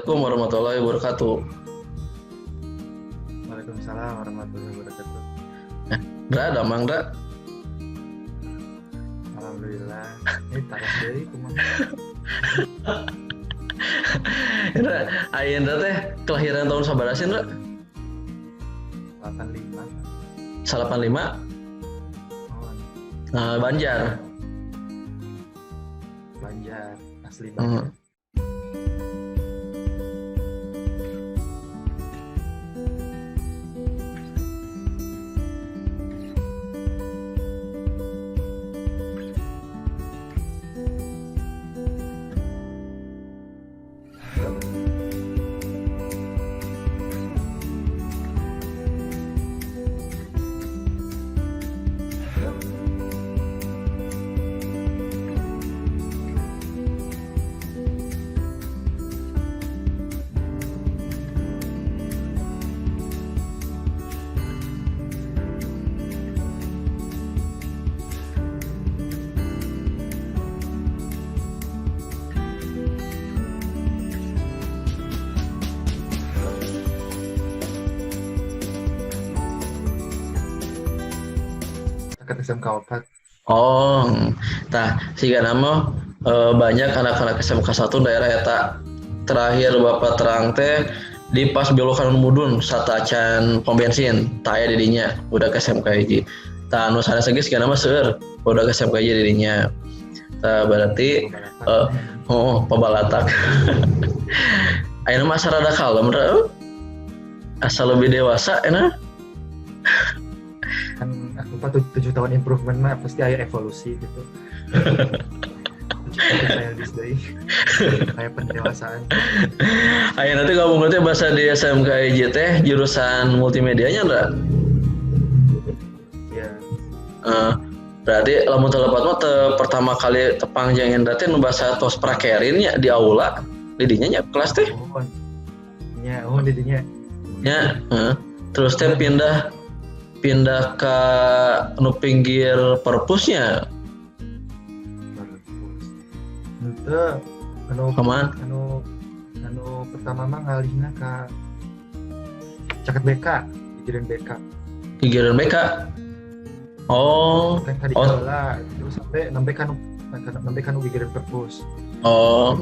Assalamualaikum warahmatullahi wabarakatuh. Waalaikumsalam warahmatullahi wabarakatuh. Dra, ada mang Dra? Alhamdulillah. Ini taras deui kumaha? Dra, ayeuna Dra teh kelahiran tahun sabaraha sih Dra? 85. 85? Oh, Banjar. Banjar, asli Hmm. Banjar. Dekat SMK 4. Oh, tah siga nama banyak anak-anak SMK 1 daerah eta. Terakhir Bapak terang teh di pas belokan mudun satacan pom bensin taya didinya udah ke SMK hiji. Tah anu sanes geus siga nama seueur udah ke SMK hiji didinya. Tah berarti pabalatak. Ayeuna mah asa rada kalem asal lebih dewasa enak. Kan aku 7 tahun improvement mah pasti ada evolusi gitu. Saya disdai. Kayak pendewasaan. Ayeuna teh gabung teh bahasa di SMK hiji teh jurusan multimedianya enggak? Ya, Berarti lamun telepat mah pertama kali tepangjangin teh nu bahasa tos prakerin nya di aula didinya nya kelas teh mohon. Ya, didinya. nya terus teh pindah ke nu pinggir perpusnya Henteu anu kemana? anu pertama mah ngalihna ka Caket BK, pikirin BK. Pikiran BK. Oh, Kan tadi kala terus sampai nembe kan gigireun perpus. oh,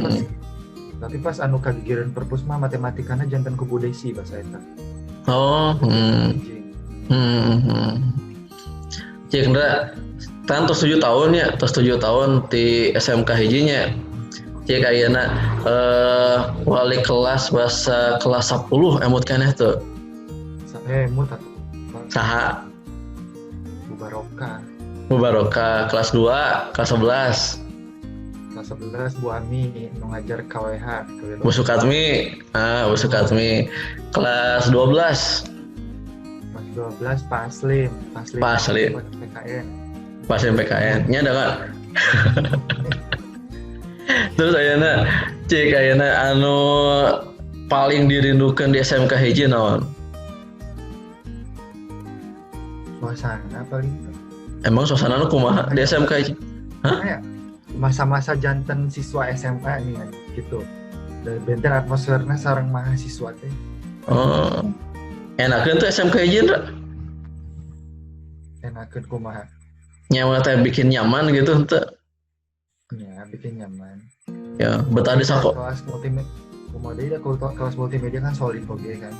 Tapi pas anu kagigireun perpus mah matematikana janten ku Budesi bahasa eta. oh, Cik Ndra, kan tos 7 tahun ya, tos 7 tahun di SMK hijinya. Cik ayeuna wali kelas bahasa kelas 10 emut keneh tuh. Mut atuh. Saha? Mubaroka. Kelas 2, kelas 11. Kelas 11 Bu Ami nu ngajar KWH. Bu Sukatmi. Bu Sukatmi. Kelas 12. Kelas 12 Pak Aslim. Pak Aslim. PKN. Pas MPKN. Nya ada kan? Terus ayeuna cik ayeuna anu paling dirindukan di SMK hiji naon? Suasana paling. Emang suasana nu kumaha di SMK hiji? Ya, masa-masa janten siswa SMA nih kan gitu. Dan benter atmosfernya sareng mahasiswa teh. Oh. Enakeun tuh SMK hiji Ndra? Enakeun kumaha? Nyawa teh bikin nyaman gitu henteu? Ya, bikin nyaman. Ya, betah di sako. Kelas multimedia. Kemudian kelas multimedia kan solid oke kan.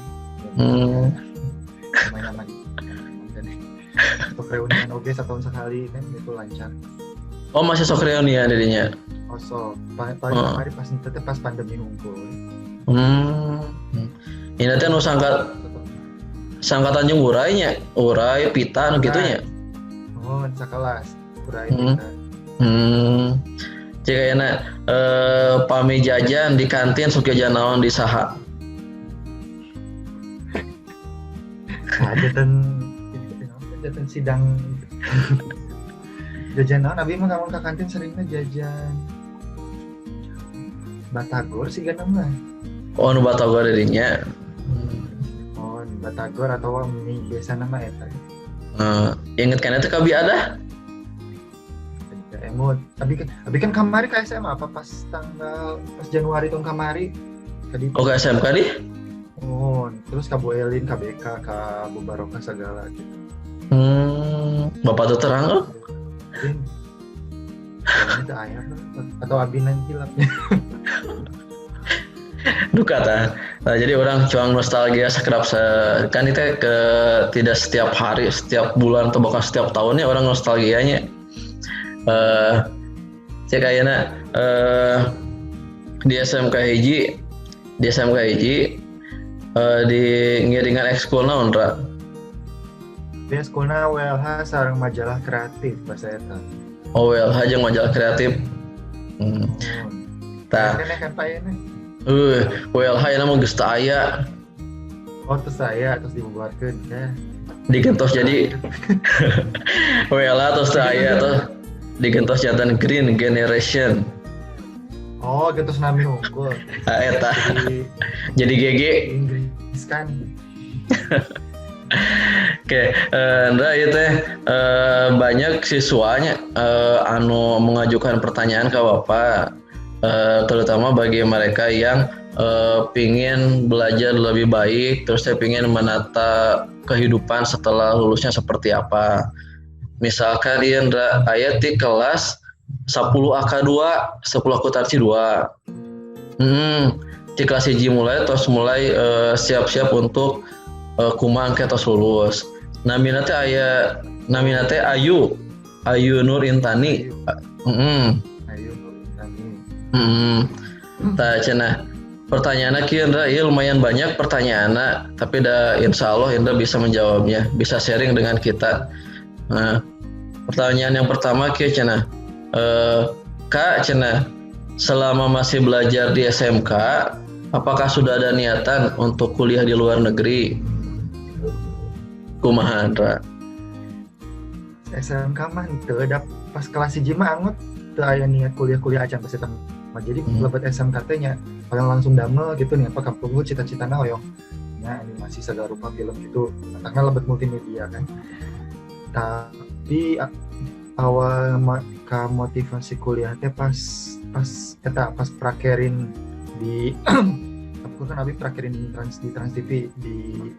Nyaman. Untuk reunian oke setahun sekali kan itu lancar. Oh, masih sok reunian dirinya. Kosong. Paling kemarin pas pandemi ngumpul. Ini teh nu sangkatan jeung Uray nya, Uray Pita nu kitu nya. Oh, sakelas. Uray Pita. Cik ayeuna pami jajan di kantin sok jajan naon di saha? Jajan sidang. Jajan naon abi mah kamu ke kantin seringnya jajan Batagor sih kan mah. Oh, nu Batagor dirinya. Oh, Batagor atau mie biasa nama eta. Ingat kan itu kabi ada? Emot. Tapi kan kamari ke SMA apa pas Januari tahun kamari Tadi Oh ke SMK di? oh, terus Kabo Elin, KBK, Kabo Baroka segala gitu. Bapak tuh terang oh? Mungkin ini tuh ayah atau abi nanti lah. Duka ta. Nah, jadi orang cuang nostalgia sakrap kan itu tidak setiap hari, setiap bulan atau bahkan setiap tahunnya orang nostalgianya. Cek ayeuna di SMK hiji di ngiringan ekskul naon ra? Dia sekolah WLH sareng majalah kreatif bahasa eta. Oh well, jeung majalah kreatif. Tah. Kene kan Pak ini. WLH ya mah geus teu aya. Oh terus saya terus dibubarkeun ya. Digentos jadi WLH terus teu aya terus digentos jantan Green Generation. Oh gitu nami unggul. Eta. Jadi GG. Inggris kan. Oke, nah itu banyak siswanya anu mengajukan pertanyaan ke Bapak, terutama bagi mereka yang pingin belajar lebih baik, terus saya pingin menata kehidupan setelah lulusnya seperti apa. Misalkan Indra ayat di kelas 10 AK2, 10 akuntansi 2. Di kelas 1 mulai siap-siap untuk kumang ketos lulus. Namina teh Ayu Nur Intani. Ayu Nur Intani. Tah cenah pertanyaanna kieu Indra, ieu lumayan banyak pertanyaanna, tapi insya Allah Indra bisa menjawabnya, bisa sharing dengan kita. Nah, pertanyaan yang pertama kieu cenah. Kak cenah, selama masih belajar di SMK, apakah sudah ada niatan untuk kuliah di luar negeri? Kumaha Andra? SMK mah teu ada pas kelas 1 mah anget teu aya niat kuliah acan pas eta mah. Jadi lebat SMK teh nya paling langsung damel gitu nih apa kampung cita-citana hoyong nya animasi segala rupa film gitu. Karena lebat multimedia kan. Tapi awal motivasi kuliah teh pas prakerin di aku kan abi prakerin di Trans TV di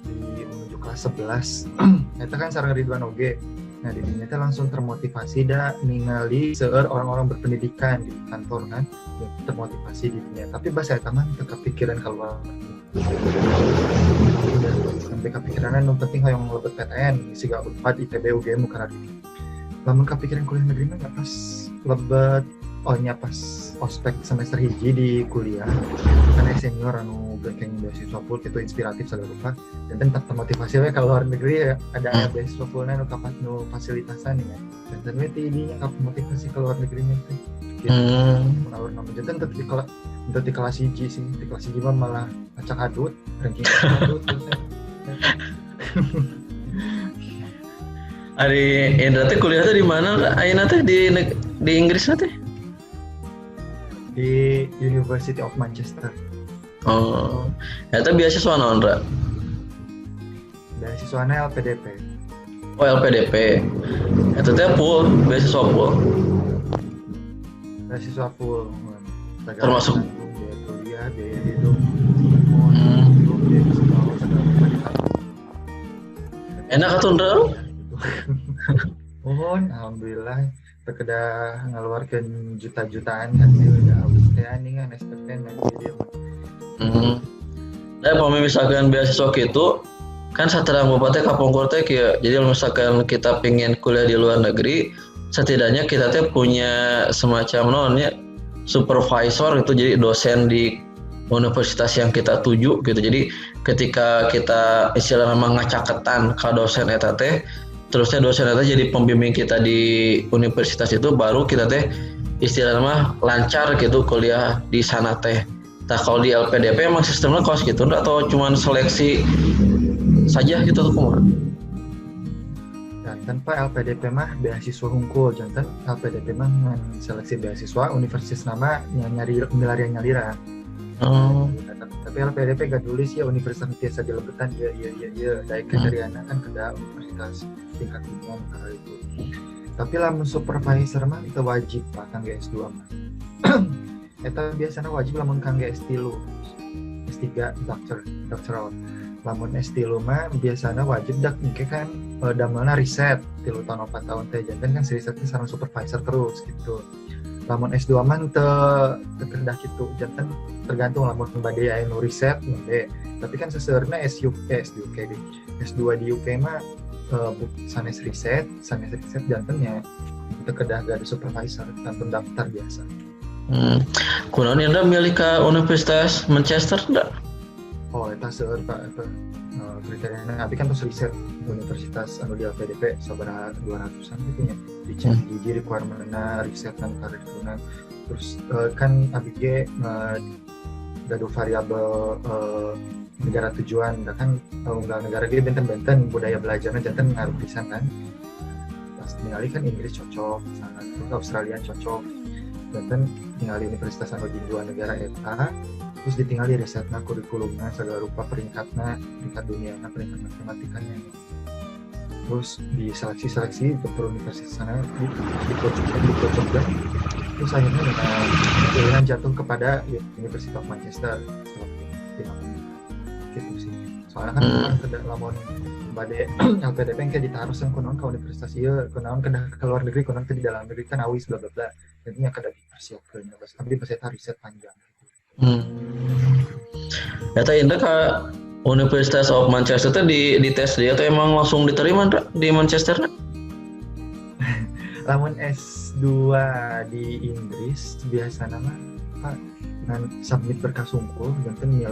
menuju kelas 11. Eta kan sareng Ridwan Oge. Nah di dinya teh langsung termotivasi ningali seueur orang-orang berpendidikan di kantor kan, ya, termotivasi di dunia. Tapi bahasa eta mah teu kepikiran keluar. Udah sampai kepikiran nu penting hoyong lebet PTN siga Unpad ITB UGM karena lamun kepikiran kuliah negeri mah pas lebet pas ospek semester hiji di kuliah karena senior anu berkeng beasiswa full itu inspiratif segala rupa dan tetap termotivasi we kalau luar negeri ya, ada beasiswa fullna nu kapat nu fasilitasan ya dan we tidinya kap motivasi ke luar negeri nya teh gitu. Menawar nama jantan di kelas hiji sih di kelas hiji mah malah acak hadut ranking hadut terus Ari Indra teh kuliah teh di mana? Ayeuna teh di Inggris teh? Di University of Manchester. Oh, eta beasiswa naon, Ra? Beasiswana LPDP. Oh, LPDP. Eta teh full, beasiswa full. Beasiswa full. Termasuk biaya kuliah, biaya hidup. Biaya sekolah segala. Enak atuh, Ra? Mohon, alhamdulillah terkedah ngeluarkan juta-jutaan kan dia udah habis teh aningan SPP nanti dia. Nah, kalau misalkan beasiswa gitu kan saterang bapak teh kapongkur teh kieu. Jadi kalau misalkan kita pingin kuliah di luar negeri, setidaknya kita teh punya semacam naonnya supervisor itu, jadi dosen di universitas yang kita tuju gitu. Jadi ketika kita istilahnya ngacaketan ka dosen eta teh, terusnya dosen eta jadi pembimbing kita di universitas itu, baru kita teh istilahnya lancar gitu kuliah di sana teh. Nah kalau di LPDP emang sistemnya kos gitu atau cuma seleksi saja gitu tuh kumaha? Dan tanpa LPDP mah beasiswa hungkul, jantan LPDP mah seleksi beasiswa universitas nama nyari nyalira. Tapi LPDP gak tulis ya universitas biasa di lebetan ya daik dari anak kan keda universitas tingkat dunia karena itu. Tapi lamun supervisor mah itu wajib pak kangge S2 mah. eta biasanya wajib lamun kangge S3 S3 doctoral. Lamun S3 mah biasanya wajib dak engke kan damelna riset 3 tahun 4 tahun teh janten kan si riset sareng supervisor terus gitu. Lamun S2 mah teu kedah kitu janten tergantung lamun bade aya nu riset bade. Tapi kan seseurna S2 di UK mah sanes riset jantennya teu kedah gada supervisor tanpa daftar biasa. Kunaon Indra milih ka Universitas Manchester enggak? Oh, eta seueur Pak eta kriteriana abi kan tos riset universitas anu di LPDP sabaraha 200-an gitu nya. Dicek hiji requirement-na riset dan karirna. Terus kan abi ge gaduh variabel negara tujuan da kan unggal negara ge benten-benten budaya belajarna janten ngaruh pisan kan. Pas ningali kan Inggris cocok, terus Australia cocok. Janten ningali universitas anu di dua negara eta terus ditinggali risetna kurikulumna segala rupa peringkat duniana peringkat matematikanya terus diseleksi ke universitas sana dikocokkan terus akhirnya dengan pilihan jatuh kepada University of Manchester gitu sih soalnya kan tidak lamun bade LPDP yang kayak ditaruh yang kunaon ke universitas ieu kunaon ke luar negeri kunaon ke di dalam negeri kan awis bla bla bla jadinya kada dipersiapkeun tapi pas eta riset panjang. Eta Indra ka Universitas of Manchester teh di tes dia tuh emang langsung diterima di Manchester? Lamun S2 di Inggris biasa nama Pak dengan submit berkas unggul janten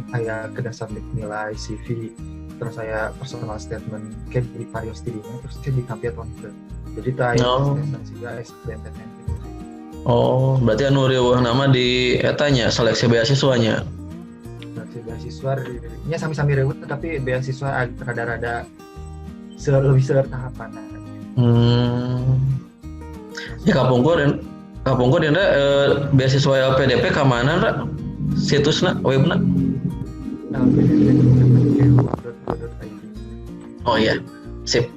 kayak kena submit nilai CV terus saya personal statement kayak di varios dirinya terus kayak ditampil tonton jadi tayang juga SBMPTN gitu. Oh, berarti anu riweuh nama di etanya seleksi beasiswanya. Seleksi beasiswa nya sami-sami riweuh tapi beasiswa rada-rada lebih tahapan. Ya kapungkur Indra beasiswa LPDP ka mana Ra? Situsna, webna? Oh iya, sip.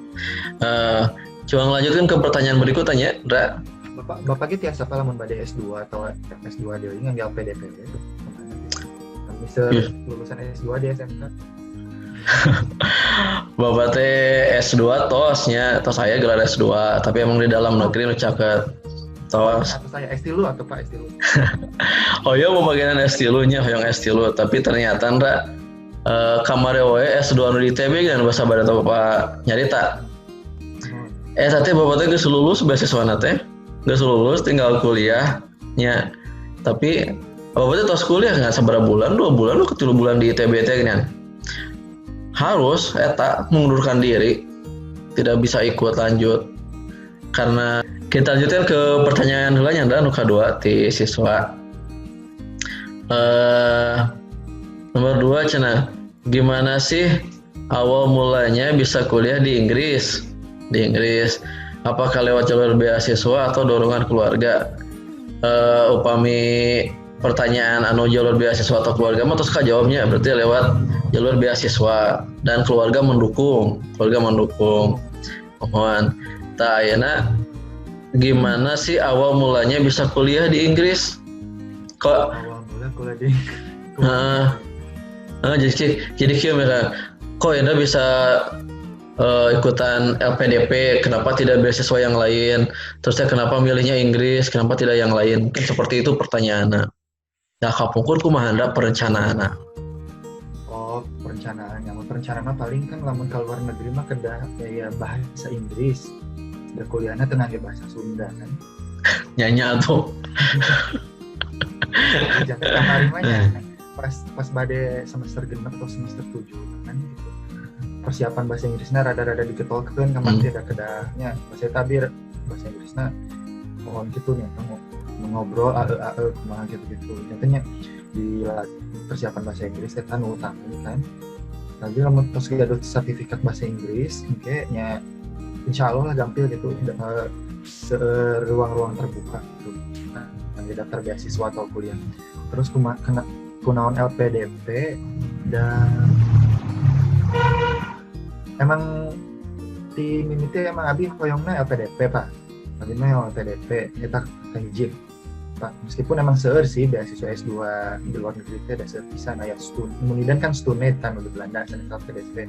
Coba lanjutkan ke pertanyaan berikutnya, Ra. Bapak gitu ya siapa lamun bade S2 atau S2 deui yang di LPDP itu. Bisa lulusan S2 di SMK. Bapak teh S2 tosnya, tos saya gelar S2, tapi emang di dalam negeri nu caket. Tos. Atau saya S3 atau Pak S3. Oh iya mau bagian S3-nya, hoyong S3, tapi ternyata Ra kamare wae S2 anu di ITB dan bahasa bada Bapak nyarita. Teh Bapak teh geus lulus beasiswana teh. Geus lulus tinggal kuliahnya. Tapi Bapak teh tos kuliah nggak seberapa bulan, 2 bulan, 3 bulan di ITB teh geunan. Harus eta mengundurkan diri, tidak bisa ikut lanjut. Karena kita lanjutkan ke pertanyaan heulanya anu kadua ti siswa. Nomor 2 cenah, gimana sih awal mulanya bisa kuliah di Inggris? Apakah lewat jalur beasiswa atau dorongan keluarga? Upami pertanyaan anu jalur beasiswa atau keluarga mah terus jawabnya berarti lewat jalur beasiswa dan keluarga mendukung. Mohon. Ta ayeuna gimana sih awal mulanya bisa kuliah di Inggris? Kok awal mula kuliah di jadi kira kok Anda bisa ikutan LPDP, kenapa tidak beasiswa yang lain? Terusnya kenapa milihnya Inggris, kenapa tidak yang lain? Mungkin seperti itu pertanyaannya. Nah, kapungkur kumaha anda perencanaanna? Oh, perencanaan paling kan lamun ke luar negeri mah kedah kayak bahasa Inggris. Da kuliahna tenaga bahasa Sunda kan. Nyanya tuh. Jangan kamari mah pas bade semester genep atau semester 7 kan gitu. Persiapan bahasa Inggrisnya rada-rada diketolkeun kamari tidak kedahnya bahasa tabir bahasa Inggrisnya pohon gitu nya ngobrol kumaha gitu-gitu. Jadinya di persiapan bahasa Inggris eta nu utama kan. Lagi lamun tos gaduh sertifikat bahasa Inggris engke nya insyaallah lah gampil gitu ruang-ruang terbuka gitu. Yang daftar beasiswa atau kuliah. Terus kunaon LPDP dan emang di mimiti emang abi hoyongna LPDP Pak. Abi mah LPDP eta kahiji. Pak. Meskipun emang seueur sih beasiswa S2 di luar negeri teh ada seueur pisan aya kemudian kan Stunet kan di Belanda sana PDP.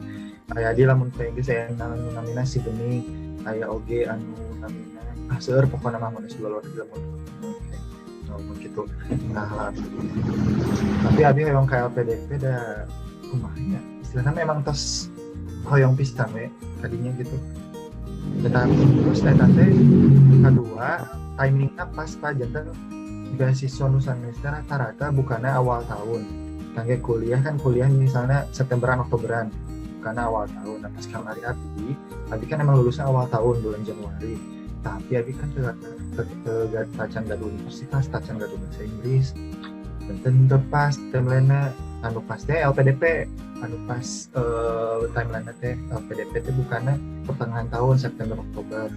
Aya di lamun teh geus aya namina si bening aya oge anu namina seueur pokona mah mun S2 luar negeri lamun gitu. Nah, tapi abi memang kayak PDP da kumanya. Istilahnya memang tos hoyong pisan we tadinya gitu. Tetapi terus eta teh kedua timingnya pas Pak jantan beasiswa Nusanesta rata-rata bukannya awal tahun. Kangge kuliah misalnya Septemberan Oktoberan bukannya awal tahun. Nah pas kamari abi kan emang lulusnya awal tahun bulan Januari. Tapi abi kan tacan gadu universitas, tacan gadu bahasa Inggris. Dan pas timeline anu pas teh LPDP, anu pas timeline teh LPDP teh bukannya pertengahan tahun September Oktober.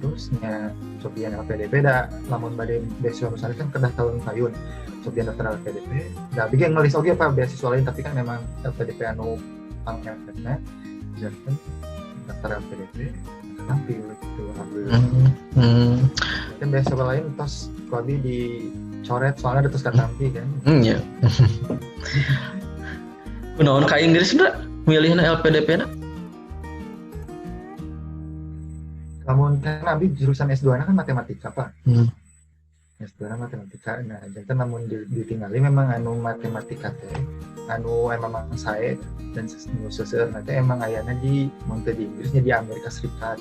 Terusnya Sobian LPDP da lamun bade beasiswa misalnya kan kedah tahun payun Sobian daftar LPDP da bikin ngelis oge apa beasiswa lain tapi kan memang LPDP anu pangkatna jadi daftar LPDP tampil gitu alhamdulillah. Kan beasiswa lain tos kuabi dicoret soalnya ada tos katampi kan. Iya. Kunaon ka Inggris da milihna LPDP na? Namun kan abi jurusan S2 kan matematika Pak. S2 matematika. Nah, jantan namun ditinggali memang anu matematika teh anu emang saya dan seseueur nanti emang ayana di monte di Inggrisnya di Amerika Serikat.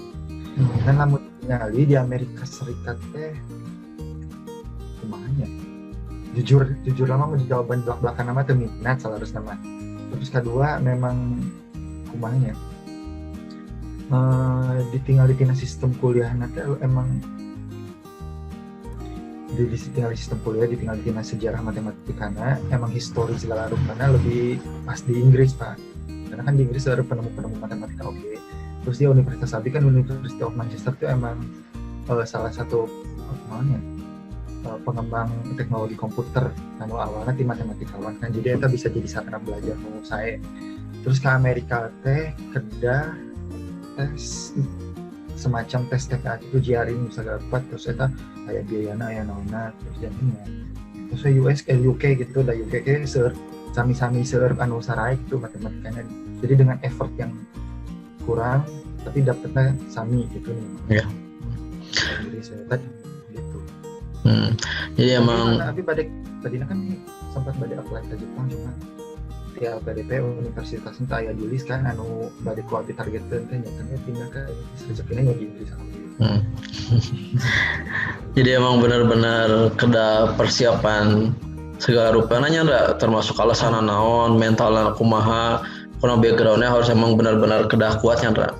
Dan namun ditinggali di Amerika Serikat teh kumanya. Jujur lama mau jawaban belak-belakan nama teh minat salarus nama. Terus kedua memang kumanya. Ditinggal tina sistem kuliah nanti emang ditinggal sistem kuliah ditinggal tina sejarah matematikana emang histori segala rupanya lebih pas di Inggris Pak karena kan di Inggris ada penemu matematika oke. Terus di Universitas Abi kan University of Manchester itu emang salah satu pengembang teknologi komputer anu awalnya di matematikawan kan jadi kita bisa jadi sarana belajar mau saya. Terus ke Amerika teh kedah tes semacam tes TKA itu jiarin bisa dapat terus eta aya biayana aya naonna terus jadinya terus US ke UK gitu da UK ke seueur sami-sami seueur anu sarae gitu matematikanya jadi dengan effort yang kurang tapi dapatnya sami gitu nih. Iya. Jadi saya gitu. Jadi emang tapi tadinya kan sempat bade apply ke Jepang cuma ya PDP universitas itu aya di list kan anu bade ku abi targetkeun teh nyatanya pindah ke rezekinya di Inggris. Jadi emang benar-benar keda persiapan segala rupanya ndak termasuk alasan naon mentalna kumaha karena backgroundnya harus emang benar-benar kedah kuat Chandra.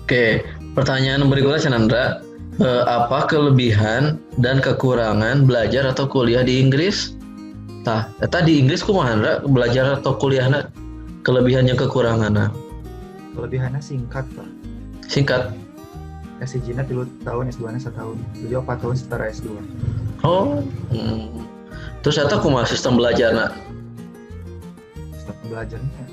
Oke, pertanyaan berikutnya Chandra, apa kelebihan dan kekurangan belajar atau kuliah di Inggris? Tah, eta di Inggris kumaha Chandra belajar atau kuliahna kelebihannya kekuranganna? Kelebihannya singkat Pak. Singkat. SIG-nya 3 tahun, S2-nya 1 tahun. Beliau 4 tahun setara S2. Oh. Terus eta kumaha sistem belajarna? Sistem belajarnya.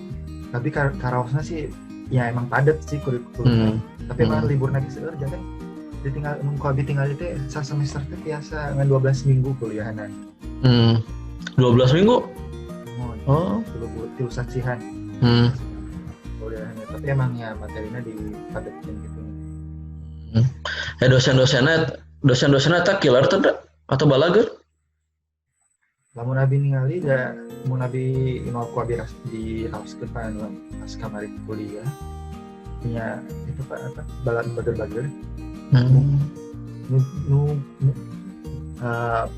Tapi karaosna sih ya emang padat sih kurikulumnya. Tapi emang libur lagi seueur jadi ditinggal nunggu abi tinggal itu sa semester teh biasa ngan 12 minggu kuliahanan. 12 minggu? Oh. Tilu saksihan. Kuliahannya. Tapi emang ya materinya dipadatin gitu. Dosen-dosennya tak killer tuh atau balager? Lamun abi ningali da mun abi nu aku abi di raoskeun pas kamari kuliah punya itu Pak apa bager-bager.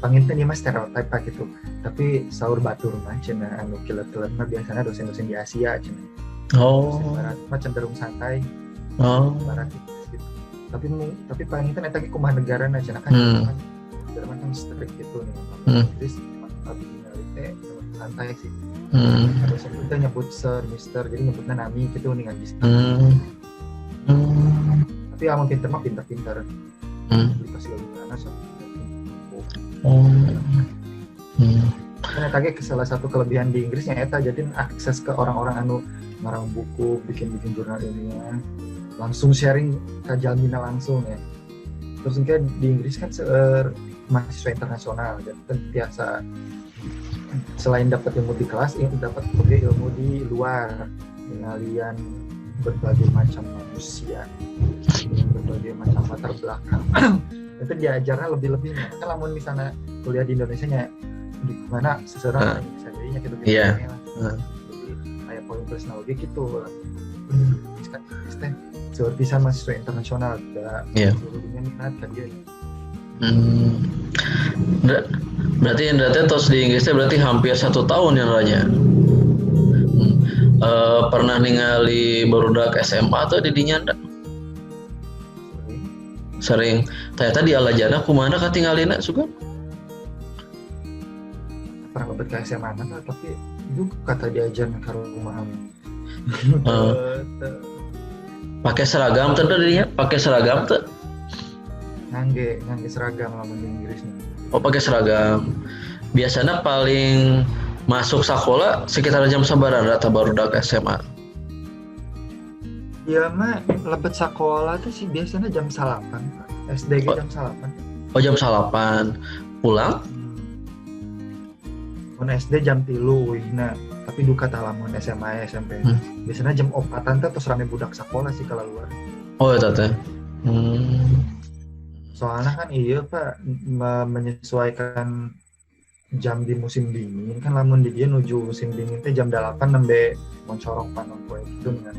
Panginten ieu mah stereotip Pak gitu. Tapi saur batur mah cenah anu kilat-kilat mah biasanya dosen-dosen di Asia cenah. Oh. Dosen barat mah cenderung santai. Barat gitu. Tapi panginten eta ge kumaha negarana cenah kan negara kan strict gitu nih. Jadi abi ningali teh santai sih. Dosen kita nyebut sir, mister, jadi nyebutnya nami gitu nih ngaji. Tapi amun pinter mah pinter-pinter. Dikasih gimana so. Karena kage salah satu kelebihan di Inggrisnya eta jadi akses ke orang-orang anu ngarang buku, bikin jurnal ilmiah, langsung sharing ke jalmina langsung ya. terus kan di Inggris kan mahasiswa internasional dan biasa selain dapat ilmu di kelas, dapat juga ilmu di luar, pengalian berbagai macam manusia, berbagai macam latar belakang. Itu diajarnya lebih-lebihnya. Kan lamun misalnya kuliah di Indonesia nya di mana seseorang bisa jadinya gitu. Iya. Jadi kayak poin plus oge gitu. Kan seorang bisa mahasiswa internasional Iya. seluruh dunia minat kan dia. Berarti tos di Inggrisnya berarti hampir 1 tahun yang ranya. Pernah ningali barudak SMA atau di dinya enggak? Sering. Ternyata di Alajana kumaha katinggalina suka? Pernah lebet ke SMA mana tapi itu kata diajar ke rumah. Pakai seragam tuh dinya? Pakai seragam tuh? Ngangge seragam lamun di Inggris nih. Oh, pakai seragam. Biasanya paling masuk sekolah sekitar jam sabaran rata barudak SMA. Iya mah lebet sekolah tuh sih biasanya jam 8. SD jam 8. Oh, jam 8. Pulang? Mun SD jam 3 wihna, tapi duka tah lamun SMA SMP. Biasanya jam 4-an tuh terus rame budak sekolah sih kalau luar. Oh, eta teh. Soalnya kan iya Pak menyesuaikan jam di musim dingin kan lamun di dia nuju musim dingin teh jam 8 nembe moncorong panon poe gitu dengan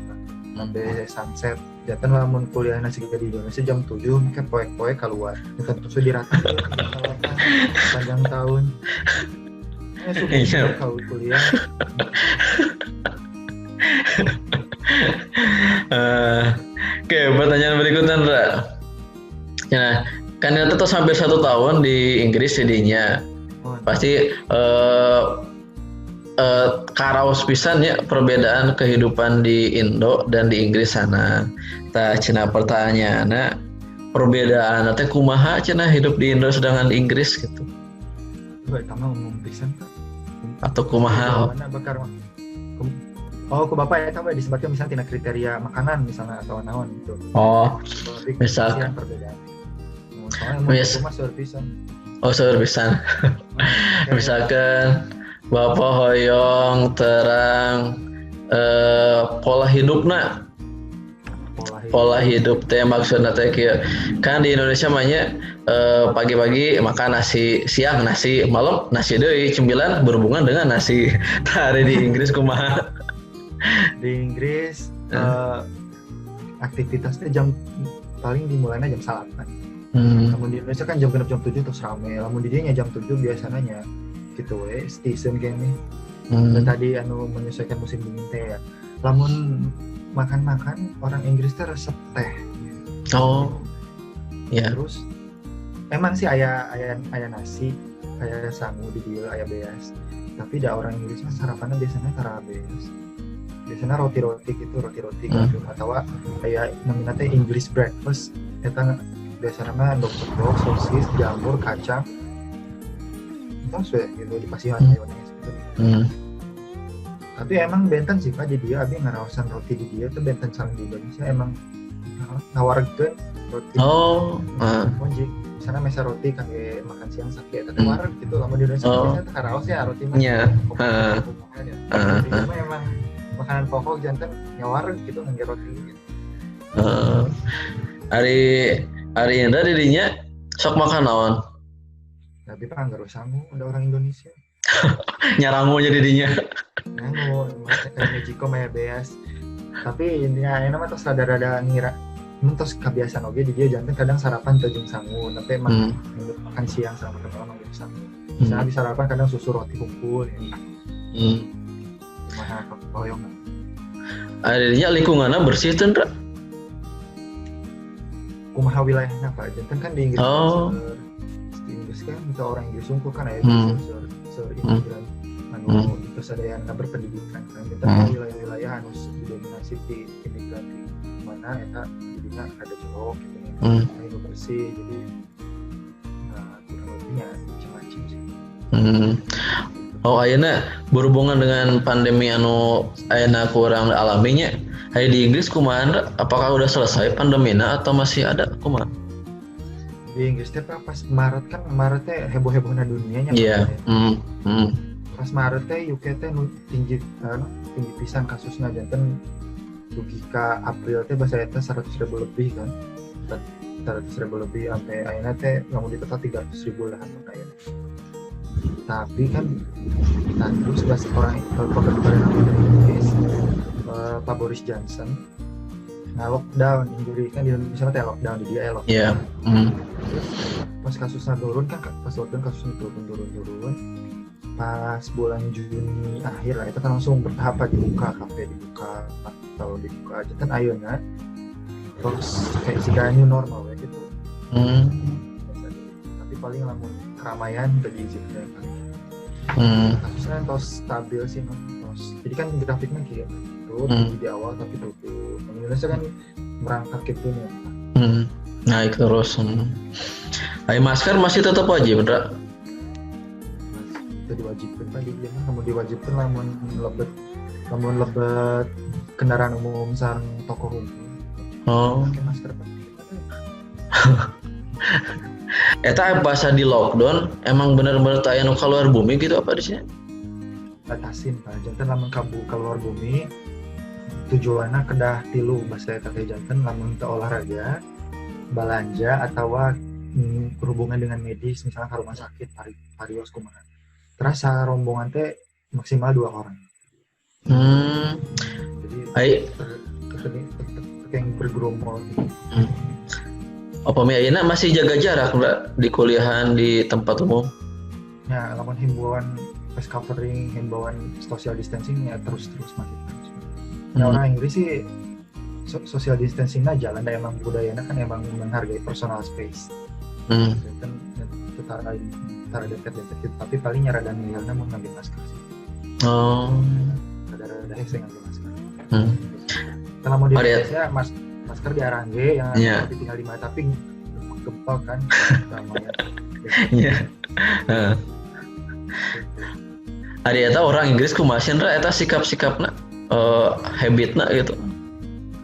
nembe sunset. Jatan lamun kuliahna siga di Indonesia jam 7 kan poe-poe keluar. Kita terus dirata panjang tahun. Sudah kalau kuliah. Oke, pertanyaan berikutnya Ndra. Ya, kan itu tuh hampir 1 tahun di Inggris jadinya. Pasti karaos pisan ya perbedaan kehidupan di Indo dan di Inggris sana. Tah cenah pertanyaanna perbedaan teh kumaha cenah hidup di Indo sedangkan di Inggris gitu. Eta mah umum pisan Pak. Atau kumaha? Oh, ke Bapak ya tahu disebutkan misalnya tina kriteria makanan misalnya atau naon gitu. Oh, misalkan perbedaan. Soalnya seueur pisan. Oh, seueur pisan. Misalkan Bapak hoyong terang pola hidupna. Pola hidup teh maksudna teh kieu. Kan di Indonesia mah nya pagi-pagi makan nasi, siang nasi, malam nasi deui, cemilan berhubungan dengan nasi. Tari di Inggris kumaha? Di Inggris aktivitasnya jam paling dimulainya jam 8. Namun di Indonesia kan jam 7 terus rame. Namun di dinya jam 7 biasanya gitu station game. Dan tadi menyesuaikan musim dingin teh ya. Namun makan orang Inggris teh resep teh. Oh. Ya. Terus emang sih aya nasi, aya sangu di dieu, aya beas. Tapi da orang Inggris mah sarapannya biasanya karabes. Biasanya roti-roti gitu gitu atau kayak namanya teh English breakfast eta biasanya mah dog, sosis, jamur, kacang. Terus we gitu dipasihan mayones gitu. Tapi emang benten sih Pak, jadi dia abi ngaraosan roti di dia tuh benten sang di Indonesia emang nawarkeun roti. Oh, Monji. Sana mesa roti kangge makan siang sakit atau wareg gitu. Lamun di Indonesia biasanya teh karaos ya roti mah. Iya. Itu emang makanan pokok jantan nyawareg gitu ngangge roti gitu. Ari Indra dirinya sok makan naon? Tapi Pak enggak usah ada orang Indonesia. Nyarangu jadi dinya. Kayak Mexico mah beas. Tapi intinya enak mah tos rada-rada ngira mentos kebiasaan oge di dia jantan kadang sarapan teh jeung sangu, tapi emang makan siang sama makan malam gitu sangu. Misalnya habis sarapan kadang susu roti kumpul enak. Kumaha koyong. Adanya lingkungannya bersih tuh Ndra? Kumaha wilayahna Pak, jantan kan di Inggris. Di Inggris kan kita orang Inggris unggul kan aya imigran terus ada yang berpendidikan kan kita wilayah-wilayah anu didominasi di imigran di mana eta jadinya ada jorok gitu anu bersih jadi kurang lebihnya macam-macam sih. Oh ayeuna berhubungan dengan pandemi anu ayeuna kurang alaminya aya di Inggris kumaha Ndra? Apakah udah selesai pandemina atau masih ada kumaha? di Inggris teh pas Maret kan Maret teh heboh-hebohnya dunianya Iya. kan. Pas Maret teh UK teh tinggi tinggi pisan kasusnya janten dugi ka April teh bahasa eta 100.000 lebih kan. 100.000 lebih sampai akhirnya teh nggak mau ditotal 300.000 lah kayaknya. Tapi kan terus bahasa orang pekerja dari Inggris Pak Boris Johnson lockdown Inggris kan di Indonesia teh lockdown di dia lockdown. Iya. Terus pas kasusnya turun kan pas lockdown kasusnya turun pas bulan Juni akhir lah itu kan langsung bertahap dibuka kafe dibuka atau dibuka aja kan ayeuna terus kayak si new normal ya gitu. Tapi paling lamun keramaian tadi izinnya paling kasusnya terus stabil sih terus jadi kan grafiknya kayak gitu di awal tapi tutup Indonesia kan merangkak gitu nih naik terus. Ayo masker masih tetap wajib bener. Itu diwajibkan tadi dia kamu diwajibkan lamun lebet kendaraan umum sareng toko umum pakai masker Pak. Eta bahasa di lockdown emang bener-bener aya nu keluar bumi gitu apa di sini? Batasin Pak janten lamun keluar bumi tujuannya kedah tilu bahasa eta teh janten lamun teu olahraga balanja atau berhubungan dengan medis misalnya ke rumah sakit parios kumaha. Terus rombongan teh maksimal 2 orang. Jadi yang bergerombol. Apa ayeuna masih jaga jarak enggak di kuliahan di tempat umum? Ya, lamun himbauan face covering, himbauan social distancing ya terus masih terus. Ya orang Inggris sih social distancingnya jalan dah emang budayanya kan emang menghargai personal space. Kan tara dekat tapi paling nyaradan nilainya mau ngambil masker sih. Rada hese ngambil masker. Kalau mau di Indonesia masker diarang ge yang tinggal 5 tapi gempal kan namanya. Iya. Ari eta orang Inggris kumaha sih eta sikap-sikapna habitna gitu.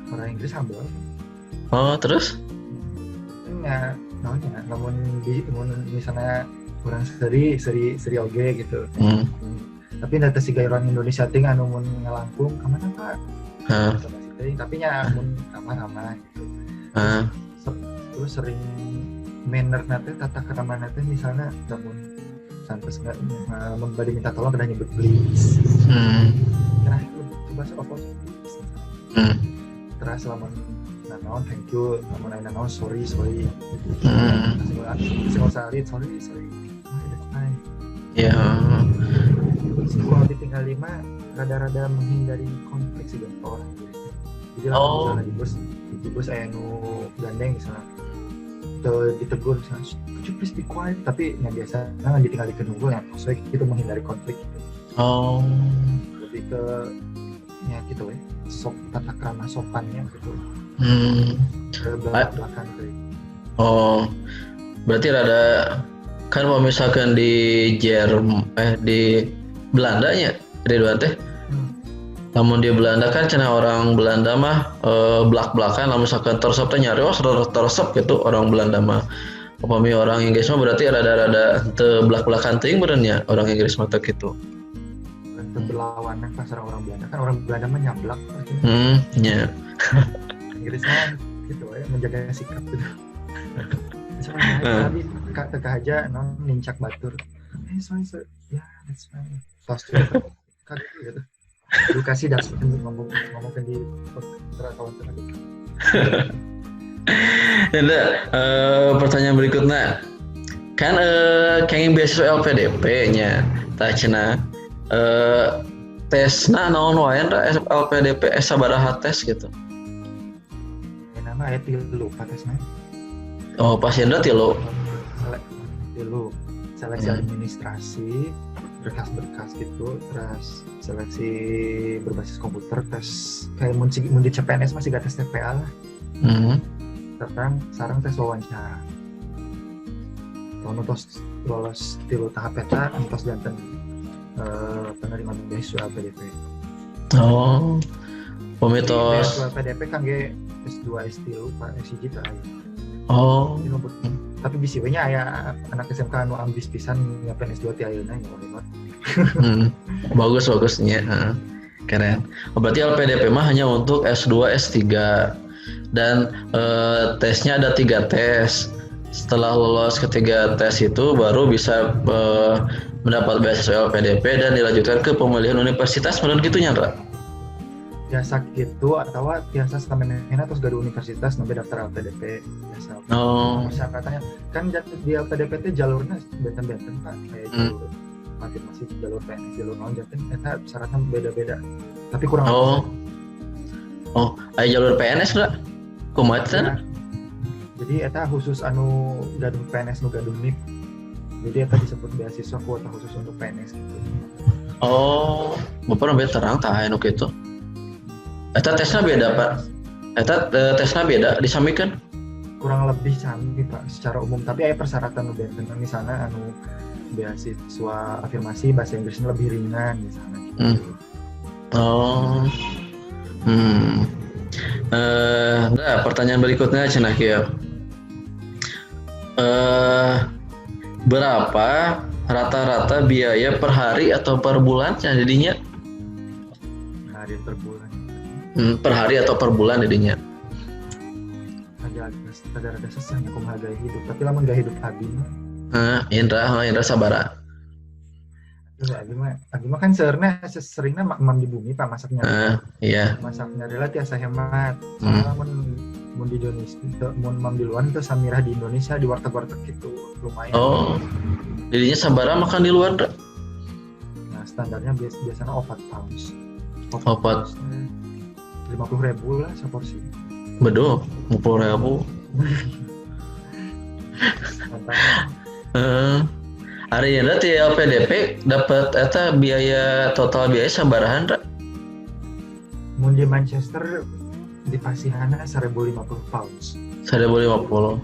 Orang Inggris humble. Terus? Ya, namun misalnya kurang seri oge gitu. Tapi data si orang Indonesia ting anu mun ngalangkung kemana Pak? Tapi nya mun aman gitu. Terus sering manner nate tata krama nate misalnya namun santos enggak memberi minta tolong kena nyebut please. Nah, itu bahasa apa sih? Terus lamun naon thank you, lamun aya naon sorry. Sorry. Ya. Kalau ditinggal 5 rada-rada menghindari konflik sih orang Inggris. Jadi misalnya di bus aya nu gandeng misalnya ditegur misalnya could you please be quiet tapi yang biasa ditinggal di kenunggu yang maksudnya itu menghindari konflik gitu. Lebih ke ya gitu ya tata krama sopannya gitu. Belakang gitu. Berarti rada kan kalau misalkan di di Belandanya Ridwan teh. Namun di Belanda kan cenah orang Belanda mah belak-belakan lamun misalkan tersep teh nyarios tersep gitu orang Belanda mah. Upami orang Inggris mah berarti rada-rada teu belak-belakan teuing benernya orang Inggris mah teh kitu. Berlawanan pasar orang Belanda kan orang Belanda mah nyablak. Nya. Inggris mah gitu ya menjaga sikap gitu. Misalnya tadi teka aja nincak batur. Sorry. Yeah, that's fine. Pasti kaget gitu. Edukasi dasar ngomongkan di tahun terakhir. Pertanyaan berikutnya kan kenging beasiswa LPDP-nya tah cenah tesna naon wae LPDP sabaraha tes gitu. Nama aya 3 tesna. Pasien tilu. Seleksi administrasi, berkas-berkas gitu, terus seleksi berbasis komputer, tes kayak mun di CPNS masih gak tes TPA lah. Sarang tes wawancara. Kalau tos lolos tilu tahap eta, tos janten penerimaan beasiswa LPDP. Pemitos LPDP kan ge S2 S3 Pak S1 tah. tapi bisi we nya aya anak SMK anu ambis pisan nyapen S2 ti ayeuna nya wae. Bagusnya. Keren. Berarti LPDP mah hanya untuk S2, S3 dan tesnya ada 3 tes. Setelah lolos ketiga tes itu baru bisa mendapat beasiswa LPDP dan dilanjutkan ke pemilihan universitas, benar gitu nya, Ra? Biasa gitu atau biasa sameneuna terus gaduh universitas nembe daftar LPDP biasa. Oh. Persyaratannya kan di LPDP teh jalurnya benten-benten Pak, kayak jalur afirmasi, jalur PNS, jalur non jaten eta syaratnya beda-beda. Tapi kurang aya jalur PNS enggak? Kumaha cenah? Jadi eta khusus anu gaduh PNS nu gaduh NIP. Jadi eta disebut beasiswa kuota khusus untuk PNS gitu. Oh, Bapak lebih terang tah anu kitu. Eta tesnya beda, Pak. Eta tesnya beda disamikan? Kurang lebih sami Pak secara umum, tapi aya persyaratan nu benten misalnya anu beasiswa afirmasi bahasa Inggrisnya lebih ringan misalnya gitu. Oh. Nah, pertanyaan berikutnya cenah kieu. Berapa rata-rata biaya per hari atau per bulan jadinya? Hari per bulan. Per hari atau per bulan jadinya? Ada sesanya kumaha gaya hidup, tapi lamun gaya hidup abi mah. Indra sabara. Abi mah kan seringnya mam di bumi Pak masaknya. Iya. Masaknya rela tiasa hemat. Soalnya mun di Indonesia, mun mam di luar itu samirah di Indonesia di warteg-warteg gitu lumayan. Oh. Jadinya sabara makan di luar, Ra? Nah, standarnya biasanya 4 pounds. 50.000 lah seporsi. Bedo, 50.000. Hari ini ti LPDP dapat eta total biaya sabarahan, Ra? Mun di Manchester di Pasihana 1.050 pounds. 1.050.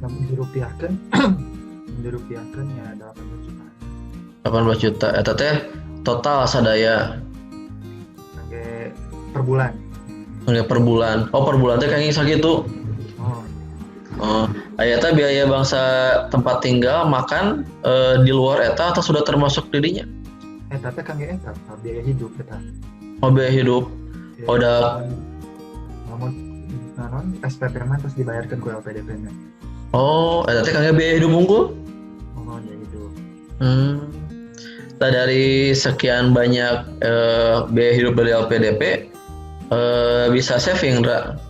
Namun dirupiahkan ya 18 juta. 18 juta. Eta teh total sadaya. Oke, per bulan. Per bulan. Oh, per bulan teh kayaknya sakitu. Aya teh biaya bangsa tempat tinggal, makan di luar eta atau sudah termasuk dirinya? Eta teh kangge eta biaya hidup eta. Oh, biaya hidup. Udah namun SPP mah terus dibayarkan ku LPDP-nya. Oh, eta teh kangge biaya hidup unggul? Oh, biaya hidup. Nah, dari sekian banyak biaya hidup dari LPDP bisa saving, Ra?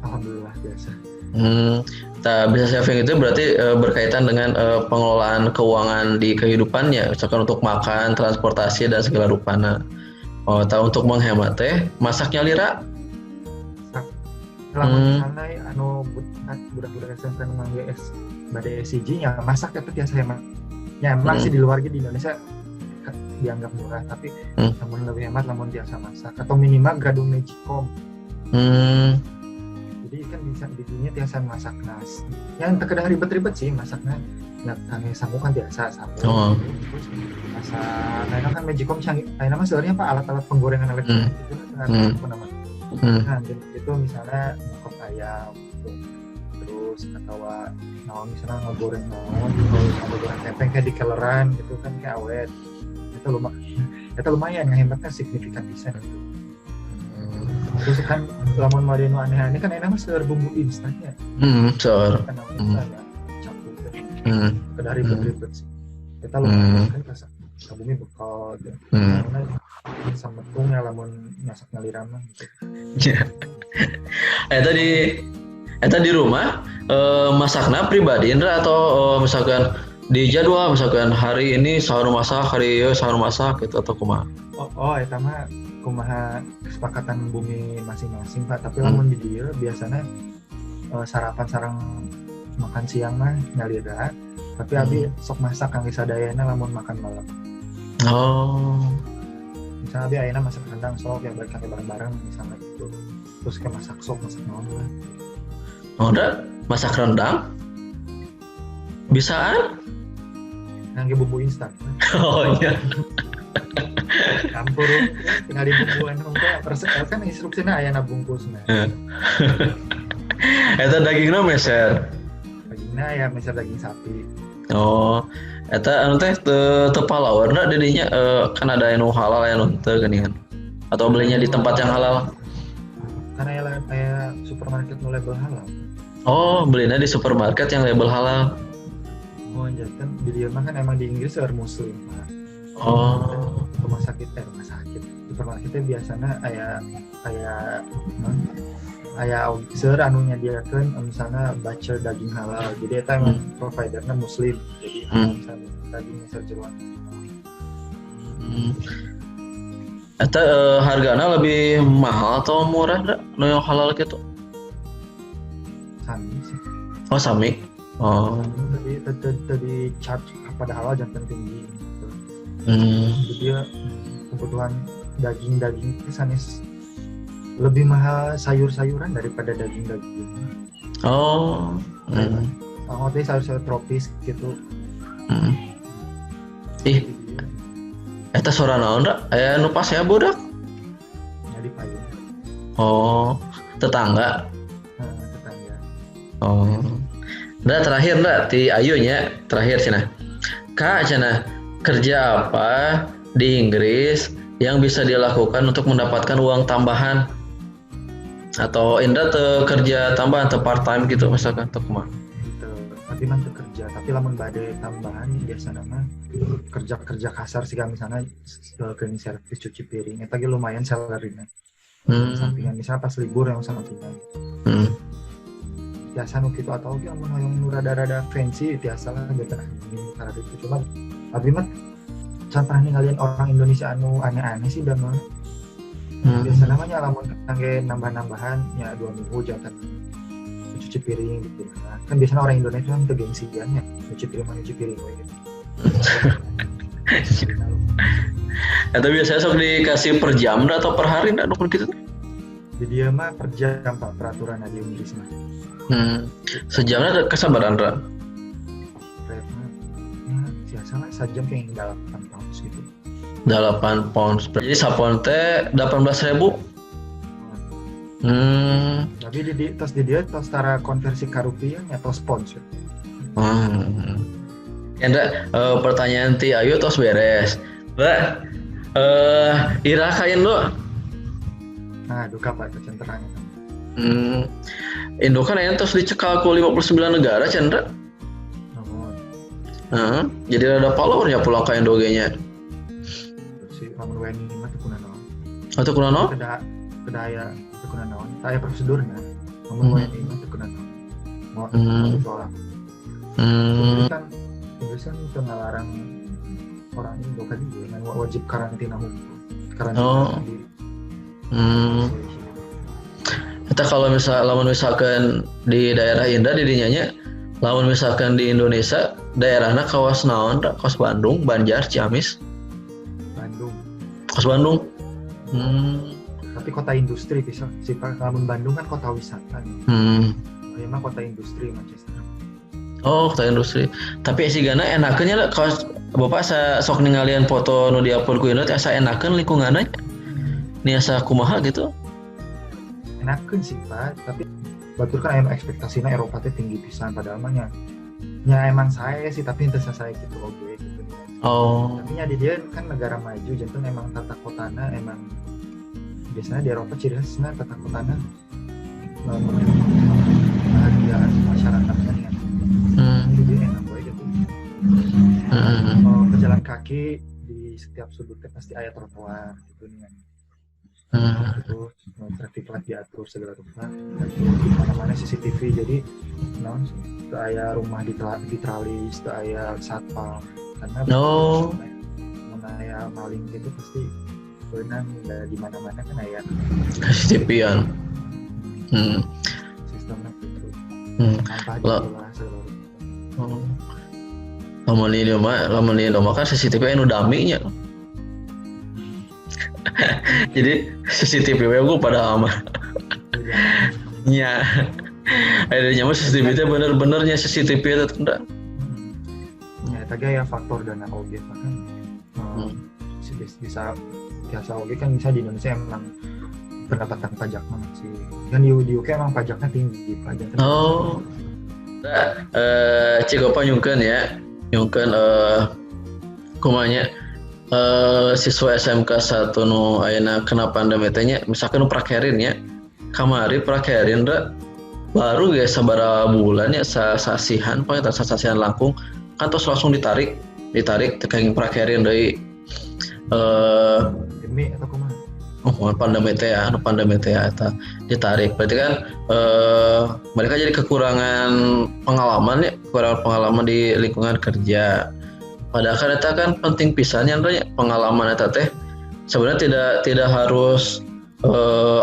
Alhamdulillah biasa. Bisa saving itu berarti berkaitan dengan pengelolaan keuangan di kehidupannya, misalkan untuk makan, transportasi dan segala rupana. Untuk menghemat teh masaknya lira. Lamun sana anu budak-budak SMP nu ngangge bade SCG nya masak eta tiasa hemat. Ya emang sih di luar di Indonesia dianggap murah, tapi namun lebih hemat lamun biasa masak atau minimal gaduh magicom. Jadi kan bisa di dunia biasa masak nas. Yang terkadang ribet-ribet sih masaknya. Ya kami samu kan biasa samu. Terus masak. Nah, kan magicom canggih. Nah, nama sebenarnya apa alat-alat penggorengan elektronik itu kan apa namanya? Nah, itu misalnya ngokok ayam terus atau misalnya ngegoreng ngegoreng tempe kayak di keleran gitu kan kayak awet. Itu lumayan ngehematnya signifikan bisa gitu. Terus kan lamun madenu aneh-aneh kan enak mah seueur bumbu instannya. Seueur. Kan ada campur. Kedari ribet sih. Kita lumayan kan bumi bekal gitu. Karena sama tungnya lamun masak ngaliram gitu. Eta di rumah masakna pribadi Indra atau misalkan di jadwal misalkan hari ini sahur masak, hari ieu sahur masak gitu atau kumaha? Eta mah kumaha kesepakatan bumi masing-masing Pak, tapi lamun di dieu biasanya sarapan sareng makan siang mah nyalira, tapi abi sok masak kangge sadayana lamun makan malam. Misalnya abi ayeuna masak rendang sok ya balik kangge bareng-bareng misalnya gitu. Terus ke masak sop, masak naon lah. Udah masak rendang? Bisaan? Ngangge bumbu instan. Oh iya. Campur tinggal dibumbuan kan instruksinya aya na bungkusna. Eta dagingna meser. Dagingna Nah ya misal daging sapi. Oh, eta anu teh teu palawarna didinya kan ada anu halal anu teu geuningan. Atau belinya di tempat yang halal. Karena ya kayak supermarket nu label halal. Oh, belinya di supermarket yang label halal. Oh jantan di dia mah kan emang di Inggris er muslim Pak. Oh. Rumah sakit supermarketnya biasanya kayak seur anu nyadiakeun misalnya bacer daging halal. Jadi eta emang providernya muslim. Jadi misalnya dagingnya seur jeroan. Eta hargana lebih mahal atau murah dah nu yang halal gitu? Sami sih. Oh, sami. Oh. Tadi charge pada halal jantan tinggi gitu. Jadi dia kebutuhan daging sanes lebih mahal sayur-sayuran daripada daging-daging. Oh. Oh, teh sayur-sayur tropis gitu. Ih, eta suara naon da? Aya nu pas ya budak? Jadi payung. Oh, tetangga. Tetangga. Oh. Da terakhir da ti Ayu nya, terakhir cenah. Kak cenah, kerja apa di Inggris yang bisa dilakukan untuk mendapatkan uang tambahan? Atau Indra kerja tambahan atau part time gitu misalkan atau kumaha? Gitu. Tapi mah teu kerja, tapi lamun bade tambahan biasa nama kerja kasar sih kan misalnya cleaning service cuci piring eta ge lumayan salary-na. Sampingan misalnya pas libur yang sampingan. Biasa nu kitu atau ge amun hoyong nu rada-rada fancy biasa lah beta ini karena itu cuma tapi mah can pernah ninggalin orang Indonesia anu aneh-aneh sih dan mah. Biasa namanya lamun kangge nambah-nambahan ya 2 minggu jantan cuci piring gitu. Kan biasanya orang Indonesia kan teu gengsian ya, cuci piring we gitu. Atau biasanya sok dikasih per jam atau per hari enggak dukun gitu? Jadi dia mah per jam Pak peraturan di Inggris mah. Sejamnya ada kesabaran Ra? Rate-nya biasalah sajam kayak 8 pounds gitu. 8 pounds. Jadi sapon teh 18.000. Tapi di dia tos tara konversi ka rupiah atau pounds ya. Enda pertanyaan ti Ayu tos beres. Mbak, Ira kain lo. Nah, duka Pak itu centeranya. Indo kan yang terus dicekal ku 59 negara Chandra. Jadi ada followernya pulang ke Indo nya. Si lamun WNI mah teu kunaon. Atau kunaon? Kedaya teu kunaon. Aya prosedurna. Lamun WNI mah teu kunaon. Mau ditolak. Jadi kan Inggris kan itu ngelarang orang Indo kan dengan wajib karantina hukum. Karantina sendiri. Kita kalau misalkan di daerah Indah didinya lamun misalkan di Indonesia daerahna kawas naon kawas Bandung, Banjar, Ciamis. Kawas Bandung. Tapi kota industri bisa sih Pak. Lamun Bandung kan kota wisata nih. Ya mah kota industri Manchester. Oh, kota industri. Tapi esigana enakeun nya kawas Bapak sok ningalian foto nu diupload ku Indo asa enakeun lingkunganna. Niasa kumaha gitu. Enakeun sih Pak, tapi batur kan aya ekspektasina Eropa teh tinggi pisan padahal mah nya emang saya sih tapi henteu saya gitu oge gitu. Oh. Tapi nya di dia kan negara maju janten emang tata kotana emang biasanya di Eropa ciri khasna tata kotana kebahagiaan masyarakatnya kan. Jadi enak we gitu. Pejalan kaki di setiap sudutnya pasti aya trotoar gitu nih. Itu traffic light diatur segala rupa di mana-mana CCTV jadi naon itu aya rumah diteralis itu aya satpam karena aya maling gitu pasti berenang di mana-mana kan aya CCTV-an sistemnya gitu tanpa diolah segala rupa. Lamun ini mah kan CCTV anu dami nya. Jadi CCTV gue pada lama. Nya. Akhirnya mah CCTV itu bener-benernya CCTV itu enggak. Ya tadi ya faktor dana oge kan. Bisa biasa oge kan bisa di Indonesia emang pendapatan pajak masih. Kan di UK emang pajaknya tinggi, pajaknya. Cigopa nyungkeun ya. Nyungkeun kumanya siswa SMK 1 nu ayeuna kena pandemi teh nya misalkan nu prakerin ya. Kamari prakerin da baru ge sabaraha bulan ya sasihan poe sasihan langkung kan terus langsung ditarik teh prakerin deui demi atau kumaha? pandemi teh eta ditarik berarti kan mereka jadi kekurangan pengalaman di lingkungan kerja. Padahal kan eta kan penting pisan ya pengalaman eta teh sebenarnya tidak harus